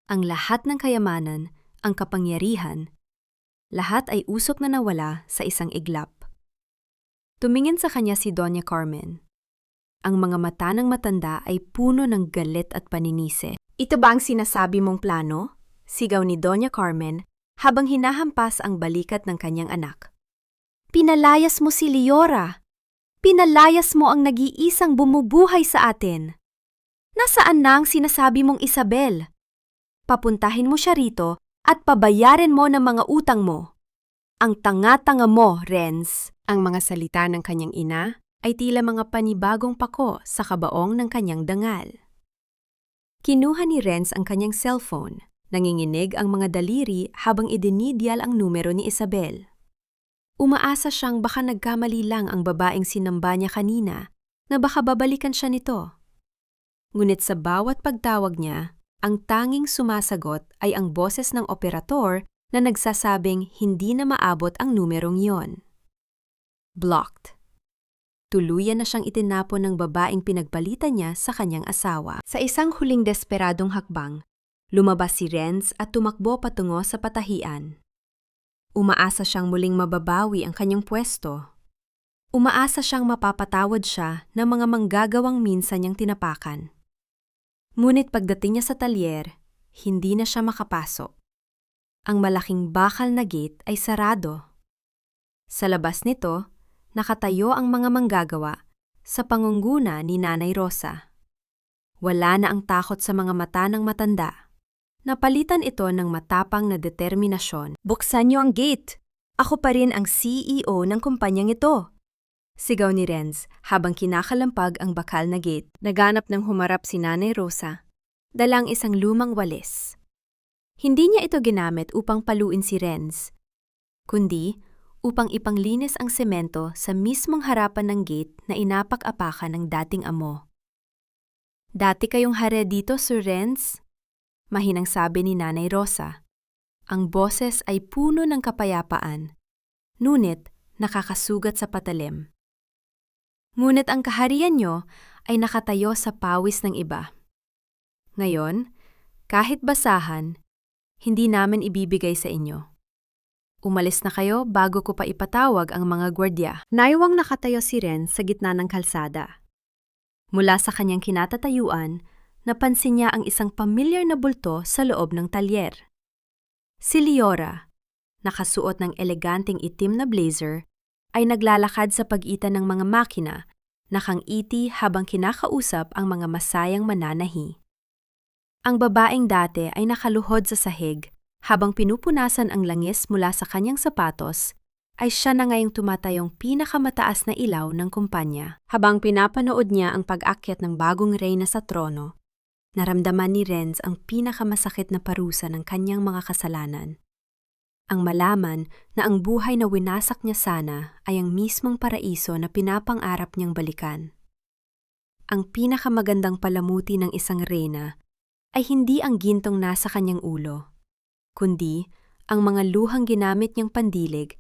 Ang lahat ng kayamanan, ang kapangyarihan, lahat ay usok na nawala sa isang iglap. Tumingin sa kanya si Doña Carmen. Ang mga mata ng matanda ay puno ng galit at paninisi. Ito ba ang sinasabi mong plano? Sigaw ni Doña Carmen habang hinahampas ang balikat ng kanyang anak. Pinalayas mo si Leora! Pinalayas mo ang nag-iisang bumubuhay sa atin! Nasaan na ang sinasabi mong Isabel? Papuntahin mo siya rito at pabayarin mo ng mga utang mo. Ang tanga-tanga mo, Renz! Ang mga salita ng kanyang ina ay tila mga panibagong pako sa kabaong ng kanyang dangal. Kinuha ni Renz ang kanyang cellphone, nanginginig ang mga daliri habang idinidyal ang numero ni Isabel. Umaasa siyang baka nagkamali lang ang babaeng sinamba niya kanina na baka babalikan siya nito. Ngunit sa bawat pagtawag niya, ang tanging sumasagot ay ang boses ng operator na nagsasabing hindi na maabot ang numerong yon. Blocked. Tuluyan na siyang itinapon ng babaeng pinagpalitan niya sa kanyang asawa. Sa isang huling desperadong hakbang, lumabas si Renz at tumakbo patungo sa patahian. Umaasa siyang muling mababawi ang kanyang pwesto. Umaasa siyang mapapatawad siya ng mga manggagawang minsan niyang tinapakan. Ngunit pagdating niya sa talyer, hindi na siya makapasok. Ang malaking bakal na gate ay sarado. Sa labas nito, nakatayo ang mga manggagawa sa pangunguna ni Nanay Rosa. Wala na ang takot sa mga mata ng matanda. Napalitan ito ng matapang na determinasyon. Buksan niyo ang gate! Ako pa rin ang CEO ng kumpanyang ito! Sigaw ni Renz habang kinakalampag ang bakal na gate. Naganap ng humarap si Nanay Rosa, dalang isang lumang walis. Hindi niya ito ginamit upang paluin si Renz, kundi upang ipanglinis ang semento sa mismong harapan ng gate na inapak-apakan ng dating amo. Dati kayong hare dito, Sir Renz? Mahinang sabi ni Nanay Rosa. Ang boses ay puno ng kapayapaan, ngunit nakakasugat sa patalim. Ngunit ang kaharian nyo ay nakatayo sa pawis ng iba. Ngayon, kahit basahan, hindi namin ibibigay sa inyo. Umalis na kayo bago ko pa ipatawag ang mga gwardya. Naiwang nakatayo si Ren sa gitna ng kalsada. Mula sa kanyang kinatatayuan, napansin niya ang isang pamilyar na bulto sa loob ng talyer. Si Liora, nakasuot ng eleganteng itim na blazer, ay naglalakad sa pagitan ng mga makina, nakangiti habang kinakausap ang mga masayang mananahi. Ang babaeng dati ay nakaluhod sa sahig, habang pinupunasan ang langis mula sa kanyang sapatos, ay siya na ngayong tumatayong pinakamataas na ilaw ng kumpanya. Habang pinapanood niya ang pag-akyat ng bagong reyna sa trono, naramdaman ni Renz ang pinakamasakit na parusa ng kanyang mga kasalanan. Ang malaman na ang buhay na winasak niya sana ay ang mismong paraiso na pinapang-arap niyang balikan. Ang pinakamagandang palamuti ng isang reyna ay hindi ang gintong nasa kanyang ulo, kundi ang mga luhang ginamit niyang pandilig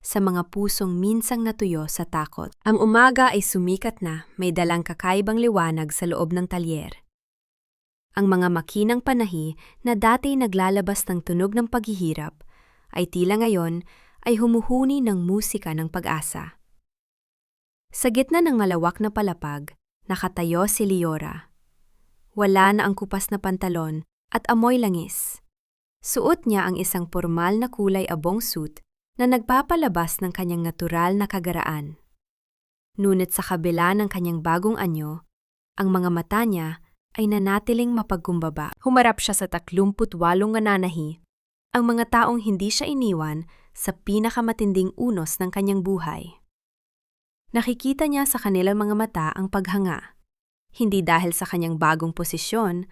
sa mga pusong minsang natuyo sa takot. Ang umaga ay sumikat na may dalang kakaibang liwanag sa loob ng talyer. Ang mga makinang panahi na dati naglalabas ng tunog ng paghihirap ay tila ngayon ay humuhuni ng musika ng pag-asa. Sa gitna ng malawak na palapag, nakatayo si Liora. Wala na ang kupas na pantalon at amoy langis. Suot niya ang isang pormal na kulay abong suit na nagpapalabas ng kanyang natural na kagaraan. Ngunit sa kabila ng kanyang bagong anyo, ang mga mata niya ay nanatiling mapagkumbaba. Humarap siya sa 38 nananahi, ang mga taong hindi siya iniwan sa pinakamatinding unos ng kanyang buhay. Nakikita niya sa kanilang mga mata ang paghanga, hindi dahil sa kanyang bagong posisyon,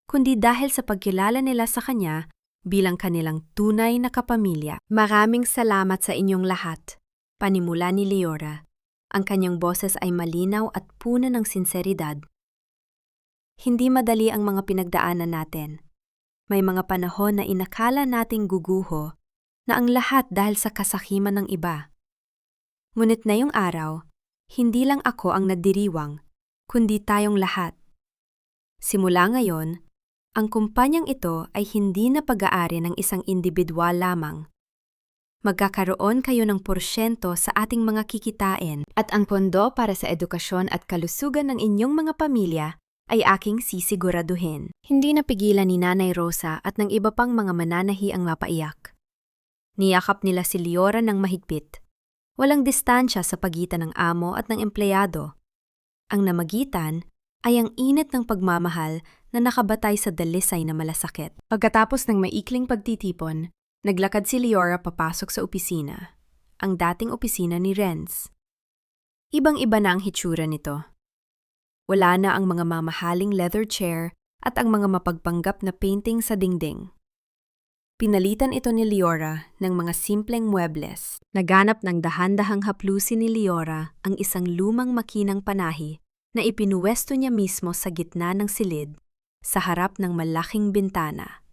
kundi dahil sa pagkilala nila sa kanya bilang kanilang tunay na kapamilya. Maraming salamat sa inyong lahat, panimula ni Liora. Ang kanyang boses ay malinaw at puno ng sinseridad. Hindi madali ang mga pinagdaanan natin. May mga panahon na inakala nating guguho na ang lahat dahil sa kasakiman ng iba. Ngunit ngayong araw, hindi lang ako ang nagdiriwang, kundi tayong lahat. Simula ngayon, ang kumpanyang ito ay hindi na pag-aari ng isang individual lamang. Magkakaroon kayo ng porsyento sa ating mga kikitain at ang pondo para sa edukasyon at kalusugan ng inyong mga pamilya ay aking sisiguraduhin. Hindi napigilan ni Nanay Rosa at ng iba pang mga mananahi ang mapaiyak. Niyakap nila si Liora ng mahigpit. Walang distansya sa pagitan ng amo at ng empleyado. Ang namagitan ay ang init ng pagmamahal na nakabatay sa dalisay na malasakit. Pagkatapos ng maikling pagtitipon, naglakad si Liora papasok sa opisina, ang dating opisina ni Renz. Ibang-iba na ang hitsura nito. Wala na ang mga mamahaling leather chair at ang mga mapagpanggap na painting sa dingding. Pinalitan ito ni Liora ng mga simpleng muebles. Naganap ng dahan-dahang haplusin ni Liora ang isang lumang makinang panahi na ipinuwesto niya mismo sa gitna ng silid sa harap ng malaking bintana.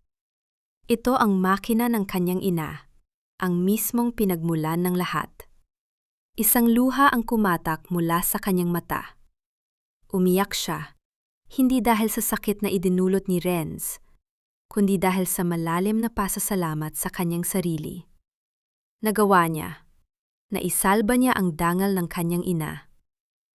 Ito ang makina ng kanyang ina, ang mismong pinagmulan ng lahat. Isang luha ang kumatak mula sa kanyang mata. Umiyak siya, hindi dahil sa sakit na idinulot ni Renz, kundi dahil sa malalim na pasasalamat sa kanyang sarili. Nagawa niya, naisalba niya ang dangal ng kanyang ina.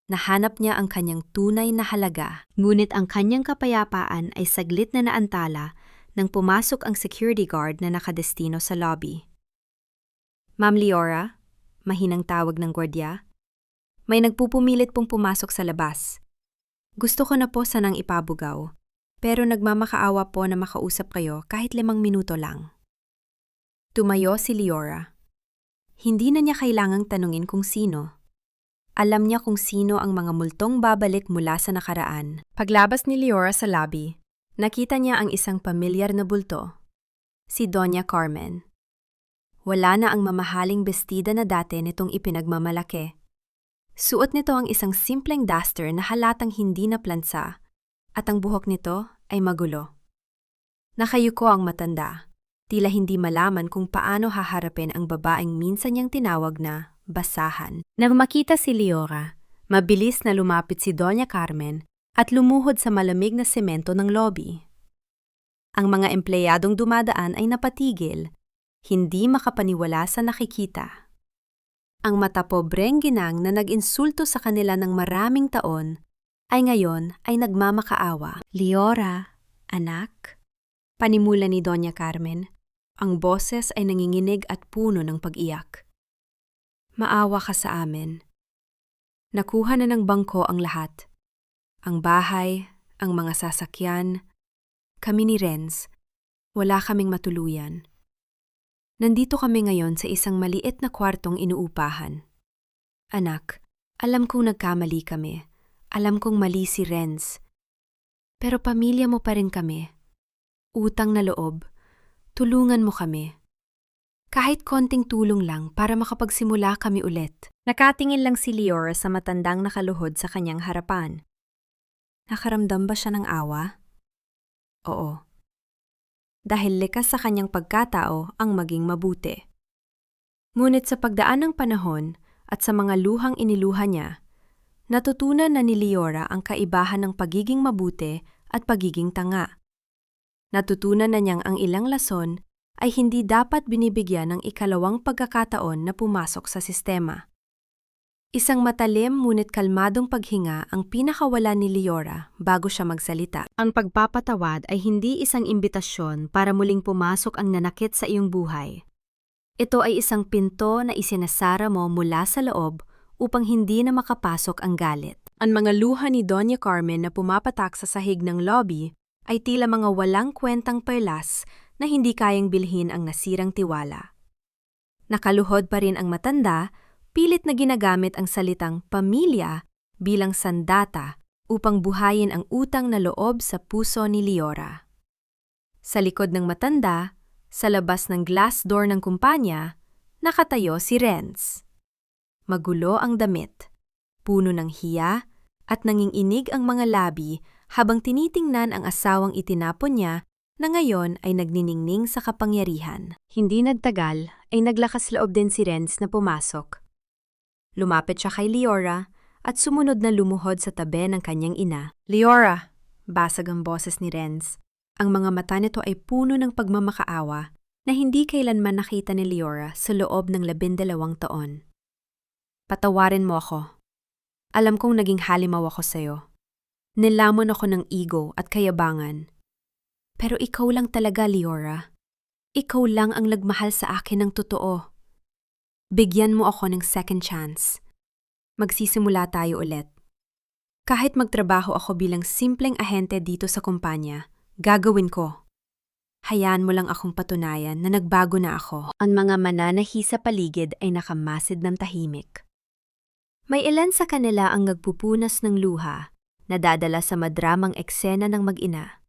Nahanap niya ang kanyang tunay na halaga, ngunit ang kanyang kapayapaan ay saglit na naantala nang pumasok ang security guard na nakadestino sa lobby. Ma'am Liora, Mahinang tawag ng gwardiya. May nagpupumilit pong pumasok sa labas. Gusto ko na po sanang ipabugaw, pero nagmamakaawa po na makausap kayo kahit 5 minuto lang. Tumayo si Liora. Hindi na niya kailangang tanungin kung sino. Alam niya kung sino ang mga multong babalik mula sa nakaraan. Paglabas ni Liora sa lobby, nakita niya ang isang pamilyar na bulto. Si Doña Carmen. Wala na ang mamahaling bestida na dati nitong ipinagmamalaki. Suot nito ang isang simpleng duster na halatang hindi na plansa, at ang buhok nito ay magulo. Nakayuko ang matanda, tila hindi malaman kung paano haharapin ang babaeng minsan niyang tinawag na basahan. Nang makita si Liora, mabilis na lumapit si Doña Carmen at lumuhod sa malamig na semento ng lobby. Ang mga empleyadong dumadaan ay napatigil, hindi makapaniwala sa nakikita. Ang matapobreng ginang na nag-insulto sa kanila ng maraming taon ay ngayon ay nagmamakaawa. Liora, anak, panimula ni Doña Carmen. Ang boses ay nanginginig at puno ng pag-iyak. Maawa ka sa amin. Nakuha na ng bangko ang lahat. Ang bahay, ang mga sasakyan, kami ni Renz, wala kaming matuluyan. Nandito kami ngayon sa isang maliit na kwartong inuupahan. Anak, alam kong nagkamali kami. Alam kong mali si Renz. Pero pamilya mo pa rin kami. Utang na loob. Tulungan mo kami. Kahit konting tulong lang para makapagsimula kami ulit. Nakatingin lang si Liora sa matandang nakaluhod sa kanyang harapan. Nakaramdam ba siya ng awa? Oo. Dahil likas sa kanyang pagkatao ang maging mabuti. Ngunit sa pagdaan ng panahon at sa mga luhang iniluha niya, natutunan na ni Liora ang kaibahan ng pagiging mabuti at pagiging tanga. Natutunan na niyang ang ilang lason ay hindi dapat binibigyan ng ikalawang pagkakataon na pumasok sa sistema. Isang matalim ngunit kalmadong paghinga ang pinakawala ni Liora bago siya magsalita. Ang pagpapatawad ay hindi isang imbitasyon para muling pumasok ang nanakit sa iyong buhay. Ito ay isang pinto na isinasara mo mula sa loob upang hindi na makapasok ang galit. Ang mga luha ni Doña Carmen na pumapatak sa sahig ng lobby ay tila mga walang kwentang perlas na hindi kayang bilhin ang nasirang tiwala. Nakaluhod pa rin ang matanda, pilit na ginagamit ang salitang pamilya bilang sandata upang buhayin ang utang na loob sa puso ni Liora. Sa likod ng matanda, sa labas ng glass door ng kumpanya, nakatayo si Renz. Magulo ang damit, puno ng hiya at nanginginig ang mga labi habang tinitingnan ang asawang itinapon niya na ngayon ay nagniningning sa kapangyarihan. Hindi nagtagal ay naglakas loob din si Renz na pumasok. Lumapit siya kay Liora at sumunod na lumuhod sa tabi ng kanyang ina. Liora, basag ang boses ni Renz. Ang mga mata nito ay puno ng pagmamakaawa na hindi kailanman nakita ni Liora sa loob ng 12 taon. Patawarin mo ako. Alam kong naging halimaw ako sa'yo. Nilamon ako ng ego at kayabangan. Pero ikaw lang talaga, Liora. Ikaw lang ang nagmahal sa akin ng totoo. Bigyan mo ako ng second chance. Magsisimula tayo ulit. Kahit magtrabaho ako bilang simpleng ahente dito sa kumpanya, gagawin ko. Hayaan mo lang akong patunayan na nagbago na ako. Ang mga mananahi sa paligid ay nakamasid ng tahimik. May ilan sa kanila ang nagpupunas ng luha na dadala sa madramang eksena ng mag-ina.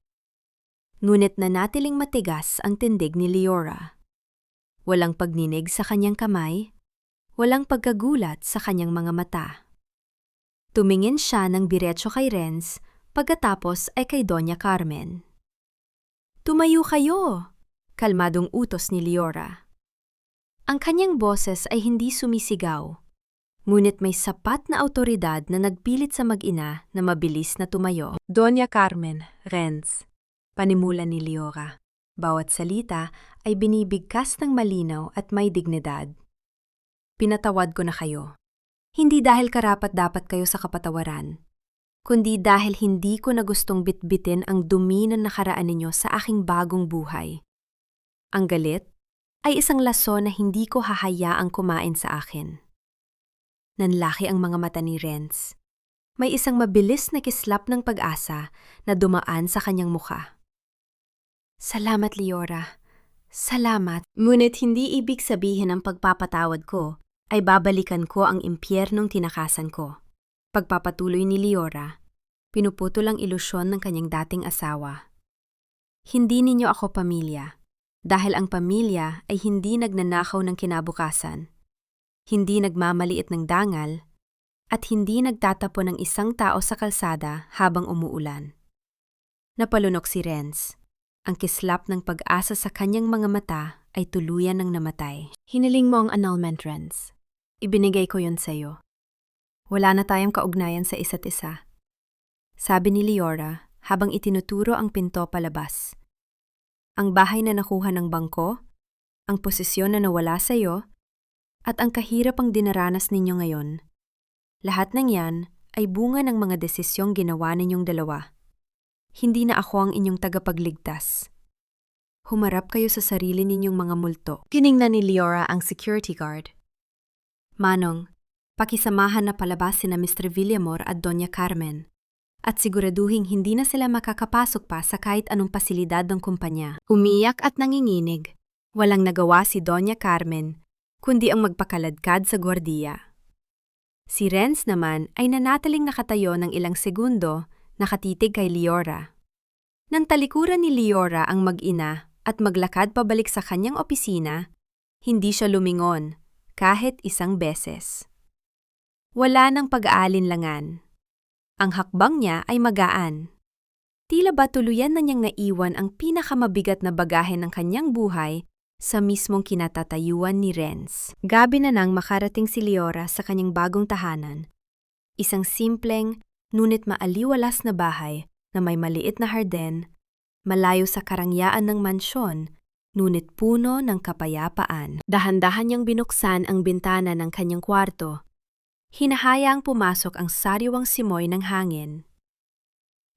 Ngunit nanatiling matigas ang tindig ni Liora. Walang pagninig sa kanyang kamay, walang pagkagulat sa kanyang mga mata. Tumingin siya ng diretso kay Renz, pagkatapos ay kay Doña Carmen. Tumayo kayo! Kalmadong utos ni Liora. Ang kanyang boses ay hindi sumisigaw, ngunit may sapat na awtoridad na nagpilit sa mag-ina na mabilis na tumayo. Doña Carmen, Renz, panimula ni Liora. Bawat salita ay binibigkas ng malinaw at may dignidad. Pinatawad ko na kayo. Hindi dahil karapat-dapat kayo sa kapatawaran, kundi dahil hindi ko na gustong bitbitin ang dumi ng nakaraan ninyo sa aking bagong buhay. Ang galit ay isang lason na hindi ko hahayaang kumain sa akin. Nanlaki ang mga mata ni Renz. May isang mabilis na kislap ng pag-asa na dumaan sa kanyang mukha. Salamat, Liora. Salamat. Ngunit hindi ibig sabihin ng pagpapatawad ko ay babalikan ko ang impyernong tinakasan ko. Pagpapatuloy ni Liora, pinuputol ang ilusyon ng kanyang dating asawa. Hindi ninyo ako pamilya, dahil ang pamilya ay hindi nagnanakaw ng kinabukasan, hindi nagmamaliit ng dangal, at hindi nagtatapon ng isang tao sa kalsada habang umuulan. Napalunok si Renz. Ang kislap ng pag-asa sa kanyang mga mata ay tuluyan ng namatay. Hiniling mo ang annulment, Renz. Ibinigay ko yun sa'yo. Wala na tayong kaugnayan sa isa't isa. Sabi ni Liora habang itinuturo ang pinto palabas. Ang bahay na nakuha ng bangko, ang posisyon na nawala sa'yo, at ang kahirapang dinaranas ninyo ngayon. Lahat ng yan ay bunga ng mga desisyong ginawa ninyong dalawa. Hindi na ako ang inyong tagapagligtas. Humarap kayo sa sarili ninyong mga multo. Tiningnan ni Liora ang security guard. Manong, pakisamahan na palabas sina Mr. Villamor at Doña Carmen. At siguraduhin hindi na sila makakapasok pa sa kahit anong pasilidad ng kumpanya. Umiyak at nanginginig. Walang nagawa si Doña Carmen, kundi ang magpakaladkad sa gwardiya. Si Renz naman ay nanatiling nakatayo ng ilang segundo, nakatitig kay Liora. Nang talikuran ni Liora ang mag-ina at maglakad pabalik sa kanyang opisina, hindi siya lumingon kahit isang beses. Wala nang pag-aalinlangan. Ang hakbang niya ay magaan. Tila ba tuluyan na niyang naiwan ang pinakamabigat na bagahe ng kanyang buhay sa mismong kinatatayuan ni Renz. Gabi na nang makarating si Liora sa kanyang bagong tahanan. Isang simpleng, ngunit maaliwalas na bahay na may maliit na harden, malayo sa karangyaan ng mansyon, ngunit puno ng kapayapaan. Dahan-dahan niyang binuksan ang bintana ng kanyang kwarto. Hinahayaang pumasok ang sariwang simoy ng hangin.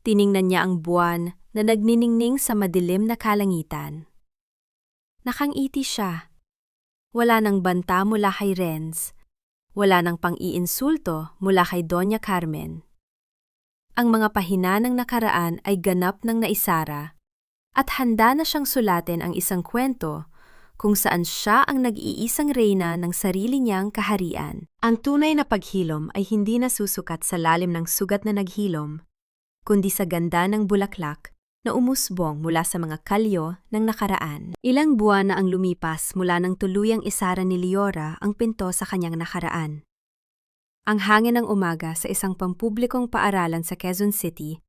Tiningnan niya ang buwan na nagniningning sa madilim na kalangitan. Nakangiti siya. Wala nang banta mula kay Renz. Wala nang pang-iinsulto mula kay Doña Carmen. Ang mga pahina ng nakaraan ay ganap ng naisara at handa na siyang sulatin ang isang kwento kung saan siya ang nag-iisang reyna ng sarili niyang kaharian. Ang tunay na paghilom ay hindi nasusukat sa lalim ng sugat na naghilom, kundi sa ganda ng bulaklak na umusbong mula sa mga kalyo ng nakaraan. Ilang buwan na ang lumipas mula nang tuluyang isara ni Liora ang pinto sa kanyang nakaraan. Ang hangin ng umaga sa isang pampublikong paaralan sa Quezon City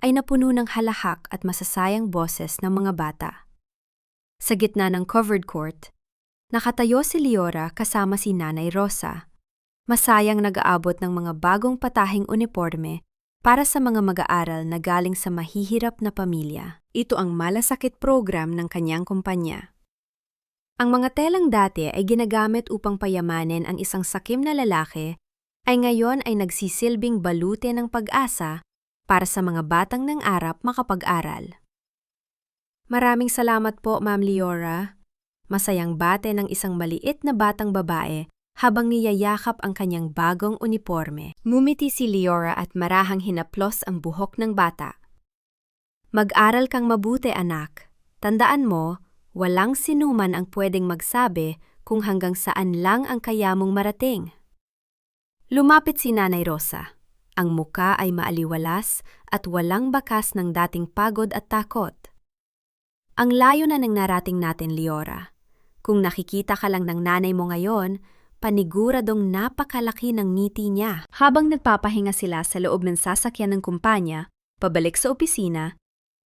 ay napuno ng halahak at masasayang boses ng mga bata. Sa gitna ng covered court, nakatayo si Liora kasama si Nanay Rosa, masayang nag-aabot ng mga bagong patahing uniforme para sa mga mag-aaral na galing sa mahihirap na pamilya. Ito ang malasakit program ng kanyang kumpanya. Ang mga telang dati ay ginagamit upang payamanin ang isang sakim na lalaki ay ngayon ay nagsisilbing balute ng pag-asa para sa mga batang ng arap makapag-aral. Maraming salamat po, Ma'am Liora. Masayang bate ng isang maliit na batang babae habang niyayakap ang kanyang bagong uniforme. Ngumiti si Liora at marahang hinaplos ang buhok ng bata. Mag-aral kang mabuti, anak. Tandaan mo, walang sinuman ang pwedeng magsabi kung hanggang saan lang ang kaya mong marating. Lumapit si Nanay Rosa. Ang muka ay maaliwalas at walang bakas ng dating pagod at takot. Ang layo na ng narating natin, Liora. Kung nakikita ka lang ng nanay mo ngayon, paniguradong napakalaki ng ngiti niya. Habang nagpapahinga sila sa loob ng sasakyan ng kumpanya, pabalik sa opisina,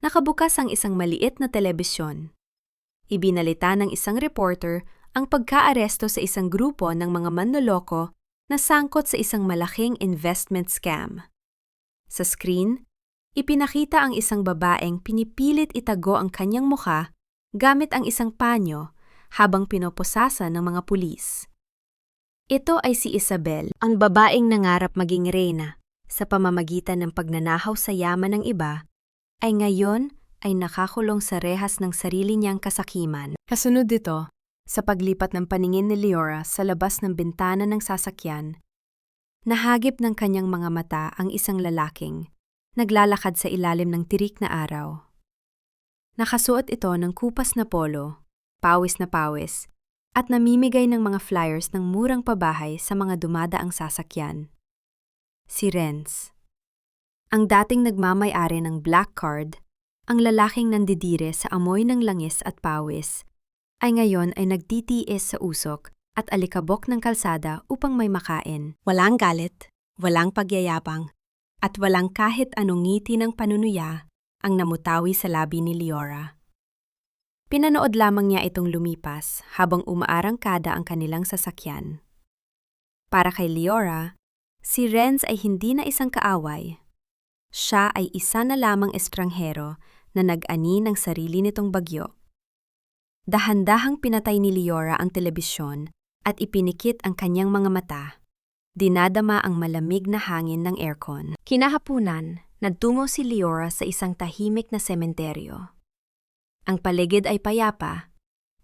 nakabukas ang isang maliit na telebisyon. Ibinalita ng isang reporter ang pagkaaresto sa isang grupo ng mga manloloko na sangkot sa isang malaking investment scam. Sa screen, ipinakita ang isang babaeng pinipilit itago ang kanyang mukha gamit ang isang panyo habang pinoposasan ng mga pulis. Ito ay si Isabel, ang babaeng nangarap maging reyna sa pamamagitan ng pagnanahaw sa yaman ng iba, ay ngayon ay nakakulong sa rehas ng sarili niyang kasakiman. Kasunod dito, sa paglipat ng paningin ni Liora sa labas ng bintana ng sasakyan, Nahagip ng kanyang mga mata ang isang lalaking naglalakad sa ilalim ng tirik na araw. Nakasuot ito ng kupas na polo, pawis na pawis, at namimigay ng mga flyers ng murang pabahay sa mga dumadaang sasakyan. Si Renz. Ang dating nagmamay-ari ng Black Card, ang lalaking nandidire sa amoy ng langis at pawis, ay ngayon ay nagtitiis sa usok at alikabok ng kalsada upang may makain. Walang galit, walang pagyayabang, at walang kahit anong ngiti ng panunuya ang namutawi sa labi ni Leora. Pinanood lamang niya itong lumipas habang umaarangkada ang kanilang sasakyan. Para kay Leora, si Renz ay hindi na isang kaaway. Siya ay isa na lamang estranghero na nag-ani ng sarili nitong bagyo. Dahan-dahang pinatay ni Leora ang telebisyon at ipinikit ang kanyang mga mata. Dinadama ang malamig na hangin ng aircon. Kinahapunan, nagtungo si Leora sa isang tahimik na sementeryo. Ang paligid ay payapa,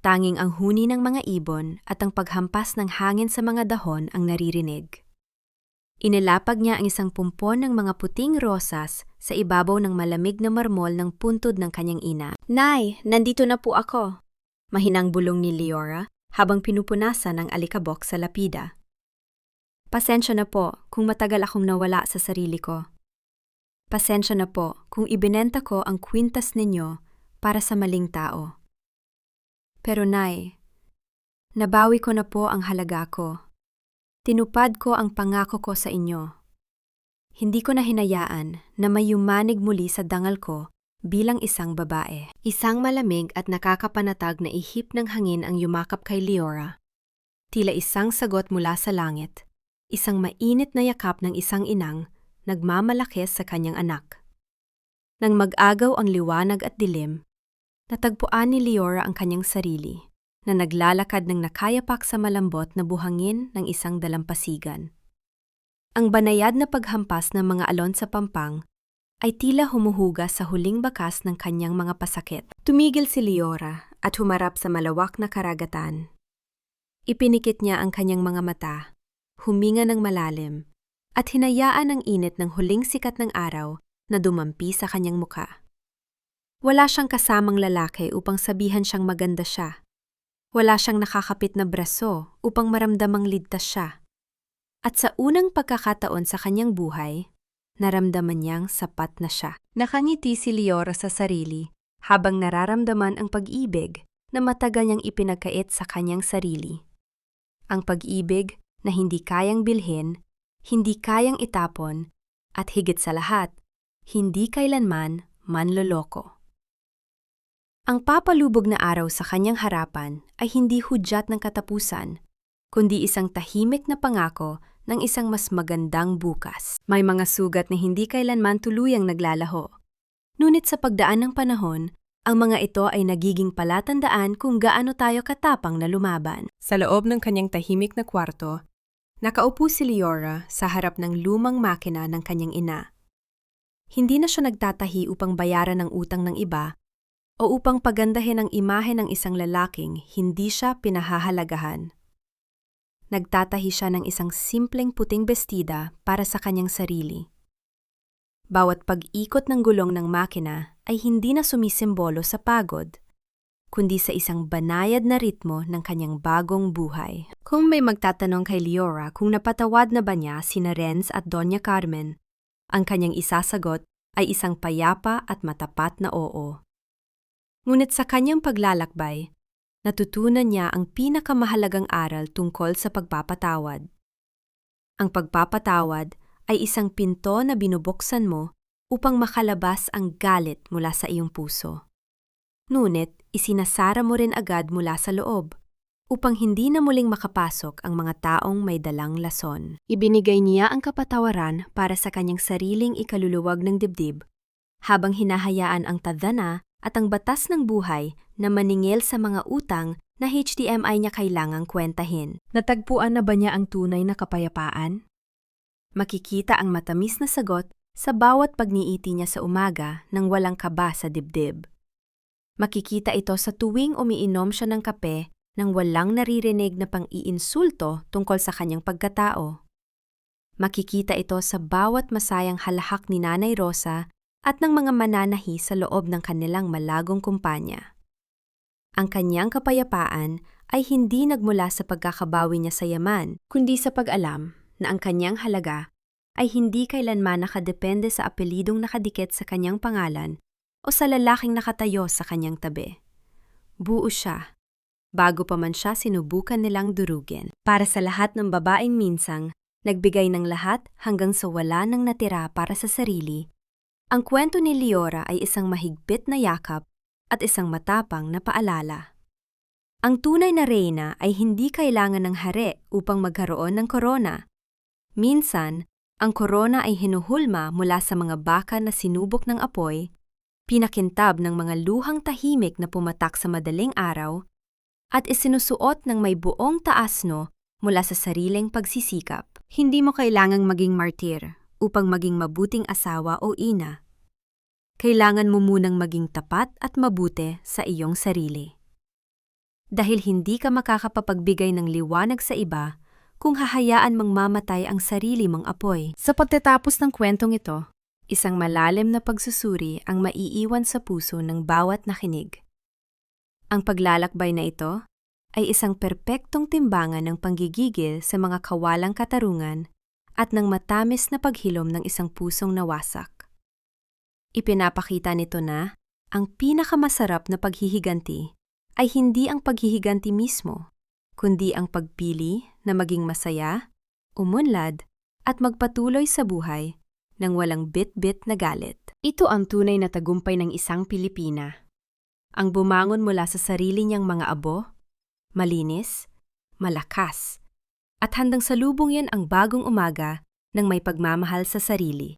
tanging ang huni ng mga ibon at ang paghampas ng hangin sa mga dahon ang naririnig. Inilapag niya ang isang pumpon ng mga puting rosas sa ibabaw ng malamig na marmol ng puntod ng kanyang ina. "Nay, nandito na po ako," mahinang bulong ni Leora habang pinupunasan ang alikabok sa lapida. "Pasensya na po kung matagal akong nawala sa sarili ko. Pasensya na po kung ibinenta ko ang kwintas ninyo para sa maling tao. Pero Nay, nabawi ko na po ang halaga ko. Tinupad ko ang pangako ko sa inyo. Hindi ko na hinayaan na mayumanig muli sa dangal ko bilang isang babae." Isang malamig at nakakapanatag na ihip ng hangin ang yumakap kay Leora. Tila isang sagot mula sa langit, isang mainit na yakap ng isang inang nagmamalakis sa kanyang anak. Nang mag-agaw ang liwanag at dilim, natagpuan ni Leora ang kanyang sarili na naglalakad ng nakayapak sa malambot na buhangin ng isang dalampasigan. Ang banayad na paghampas ng mga alon sa pampang ay tila humuhugas sa huling bakas ng kanyang mga pasakit. Tumigil si Leora at humarap sa malawak na karagatan. Ipinikit niya ang kanyang mga mata, huminga ng malalim, at hinayaan ang init ng huling sikat ng araw na dumampi sa kanyang mukha. Wala siyang kasamang lalaki upang sabihan siyang maganda siya. Wala siyang nakakapit na braso upang maramdamang ligtas siya. At sa unang pagkakataon sa kanyang buhay, naramdaman niyang sapat na siya. Nakangiti si Leora sa sarili habang nararamdaman ang pag-ibig na matagal niyang ipinagkait sa kanyang sarili. Ang pag-ibig na hindi kayang bilhin, hindi kayang itapon, at higit sa lahat, hindi kailanman manloloko. Ang papalubog na araw sa kanyang harapan ay hindi hudyat ng katapusan, kundi isang tahimik na pangako ng isang mas magandang bukas. May mga sugat na hindi kailanman tuluyang naglalaho. Ngunit sa pagdaan ng panahon, ang mga ito ay nagiging palatandaan kung gaano tayo katapang na lumaban. Sa loob ng kanyang tahimik na kwarto, nakaupo si Leora sa harap ng lumang makina ng kanyang ina. Hindi na siya nagtatahi upang bayaran ang utang ng iba o upang pagandahin ang imahe ng isang lalaking hindi siya pinahahalagahan. Nagtatahi siya ng isang simpleng puting bestida para sa kanyang sarili. Bawat pag-ikot ng gulong ng makina ay hindi na sumisimbolo sa pagod, kundi sa isang banayad na ritmo ng kanyang bagong buhay. Kung may magtatanong kay Leora kung napatawad na ba niya sina Renz at Doña Carmen, ang kanyang isasagot ay isang payapa at matapat na oo. Ngunit sa kanyang paglalakbay, natutunan niya ang pinakamahalagang aral tungkol sa pagpapatawad. Ang pagpapatawad ay isang pinto na binubuksan mo upang makalabas ang galit mula sa iyong puso. Ngunit isinasara mo rin agad mula sa loob upang hindi na muling makapasok ang mga taong may dalang lason. Ibinigay niya ang kapatawaran para sa kanyang sariling ikaluluwag ng dibdib, habang hinahayaan ang tadhana at ang batas ng buhay na maningil sa mga utang na HDMI niya kailangang kwentahin. Natagpuan na ba niya ang tunay na kapayapaan? Makikita ang matamis na sagot sa bawat pagniiti niya sa umaga nang walang kaba sa dibdib. Makikita ito sa tuwing umiinom siya ng kape nang walang naririnig na pang-iinsulto tungkol sa kanyang pagkatao. Makikita ito sa bawat masayang halahak ni Nanay Rosa at ng mga mananahi sa loob ng kanilang malagong kumpanya. Ang kanyang kapayapaan ay hindi nagmula sa pagkakabawi niya sa yaman, kundi sa pag-alam na ang kanyang halaga ay hindi kailanman nakadepende sa apelidong nakadikit sa kanyang pangalan o sa lalaking nakatayo sa kanyang tabi. Buo siya, bago pa man siya sinubukan nilang durugin. Para sa lahat ng babaeng minsang nagbigay ng lahat hanggang sa wala nang natira para sa sarili, ang kwento ni Leora ay isang mahigpit na yakap at isang matapang na paalala. Ang tunay na reyna ay hindi kailangan ng hari upang magkaroon ng korona. Minsan, ang korona ay hinuhulma mula sa mga baka na sinubok ng apoy, pinakintab ng mga luhang tahimik na pumatak sa madaling araw, at isinusuot ng may buong taasno mula sa sariling pagsisikap. Hindi mo kailangang maging martir upang maging mabuting asawa o ina. Kailangan mo munang maging tapat at mabuti sa iyong sarili. Dahil hindi ka makakapagbigay ng liwanag sa iba kung hahayaan mong mamatay ang sarili mong apoy. Sa pagtatapos ng kwentong ito, isang malalim na pagsusuri ang maiiwan sa puso ng bawat nakinig. Ang paglalakbay na ito ay isang perpektong timbangan ng panggigigil sa mga kawalang katarungan at ng matamis na paghilom ng isang pusong nawasak. Ipinapakita nito na ang pinakamasarap na paghihiganti ay hindi ang paghihiganti mismo, kundi ang pagpili na maging masaya, umunlad, at magpatuloy sa buhay nang walang bit-bit na galit. Ito ang tunay na tagumpay ng isang Pilipina. Ang bumangon mula sa sarili niyang mga abo, malinis, malakas, at handang salubungin ang bagong umaga ng may pagmamahal sa sarili.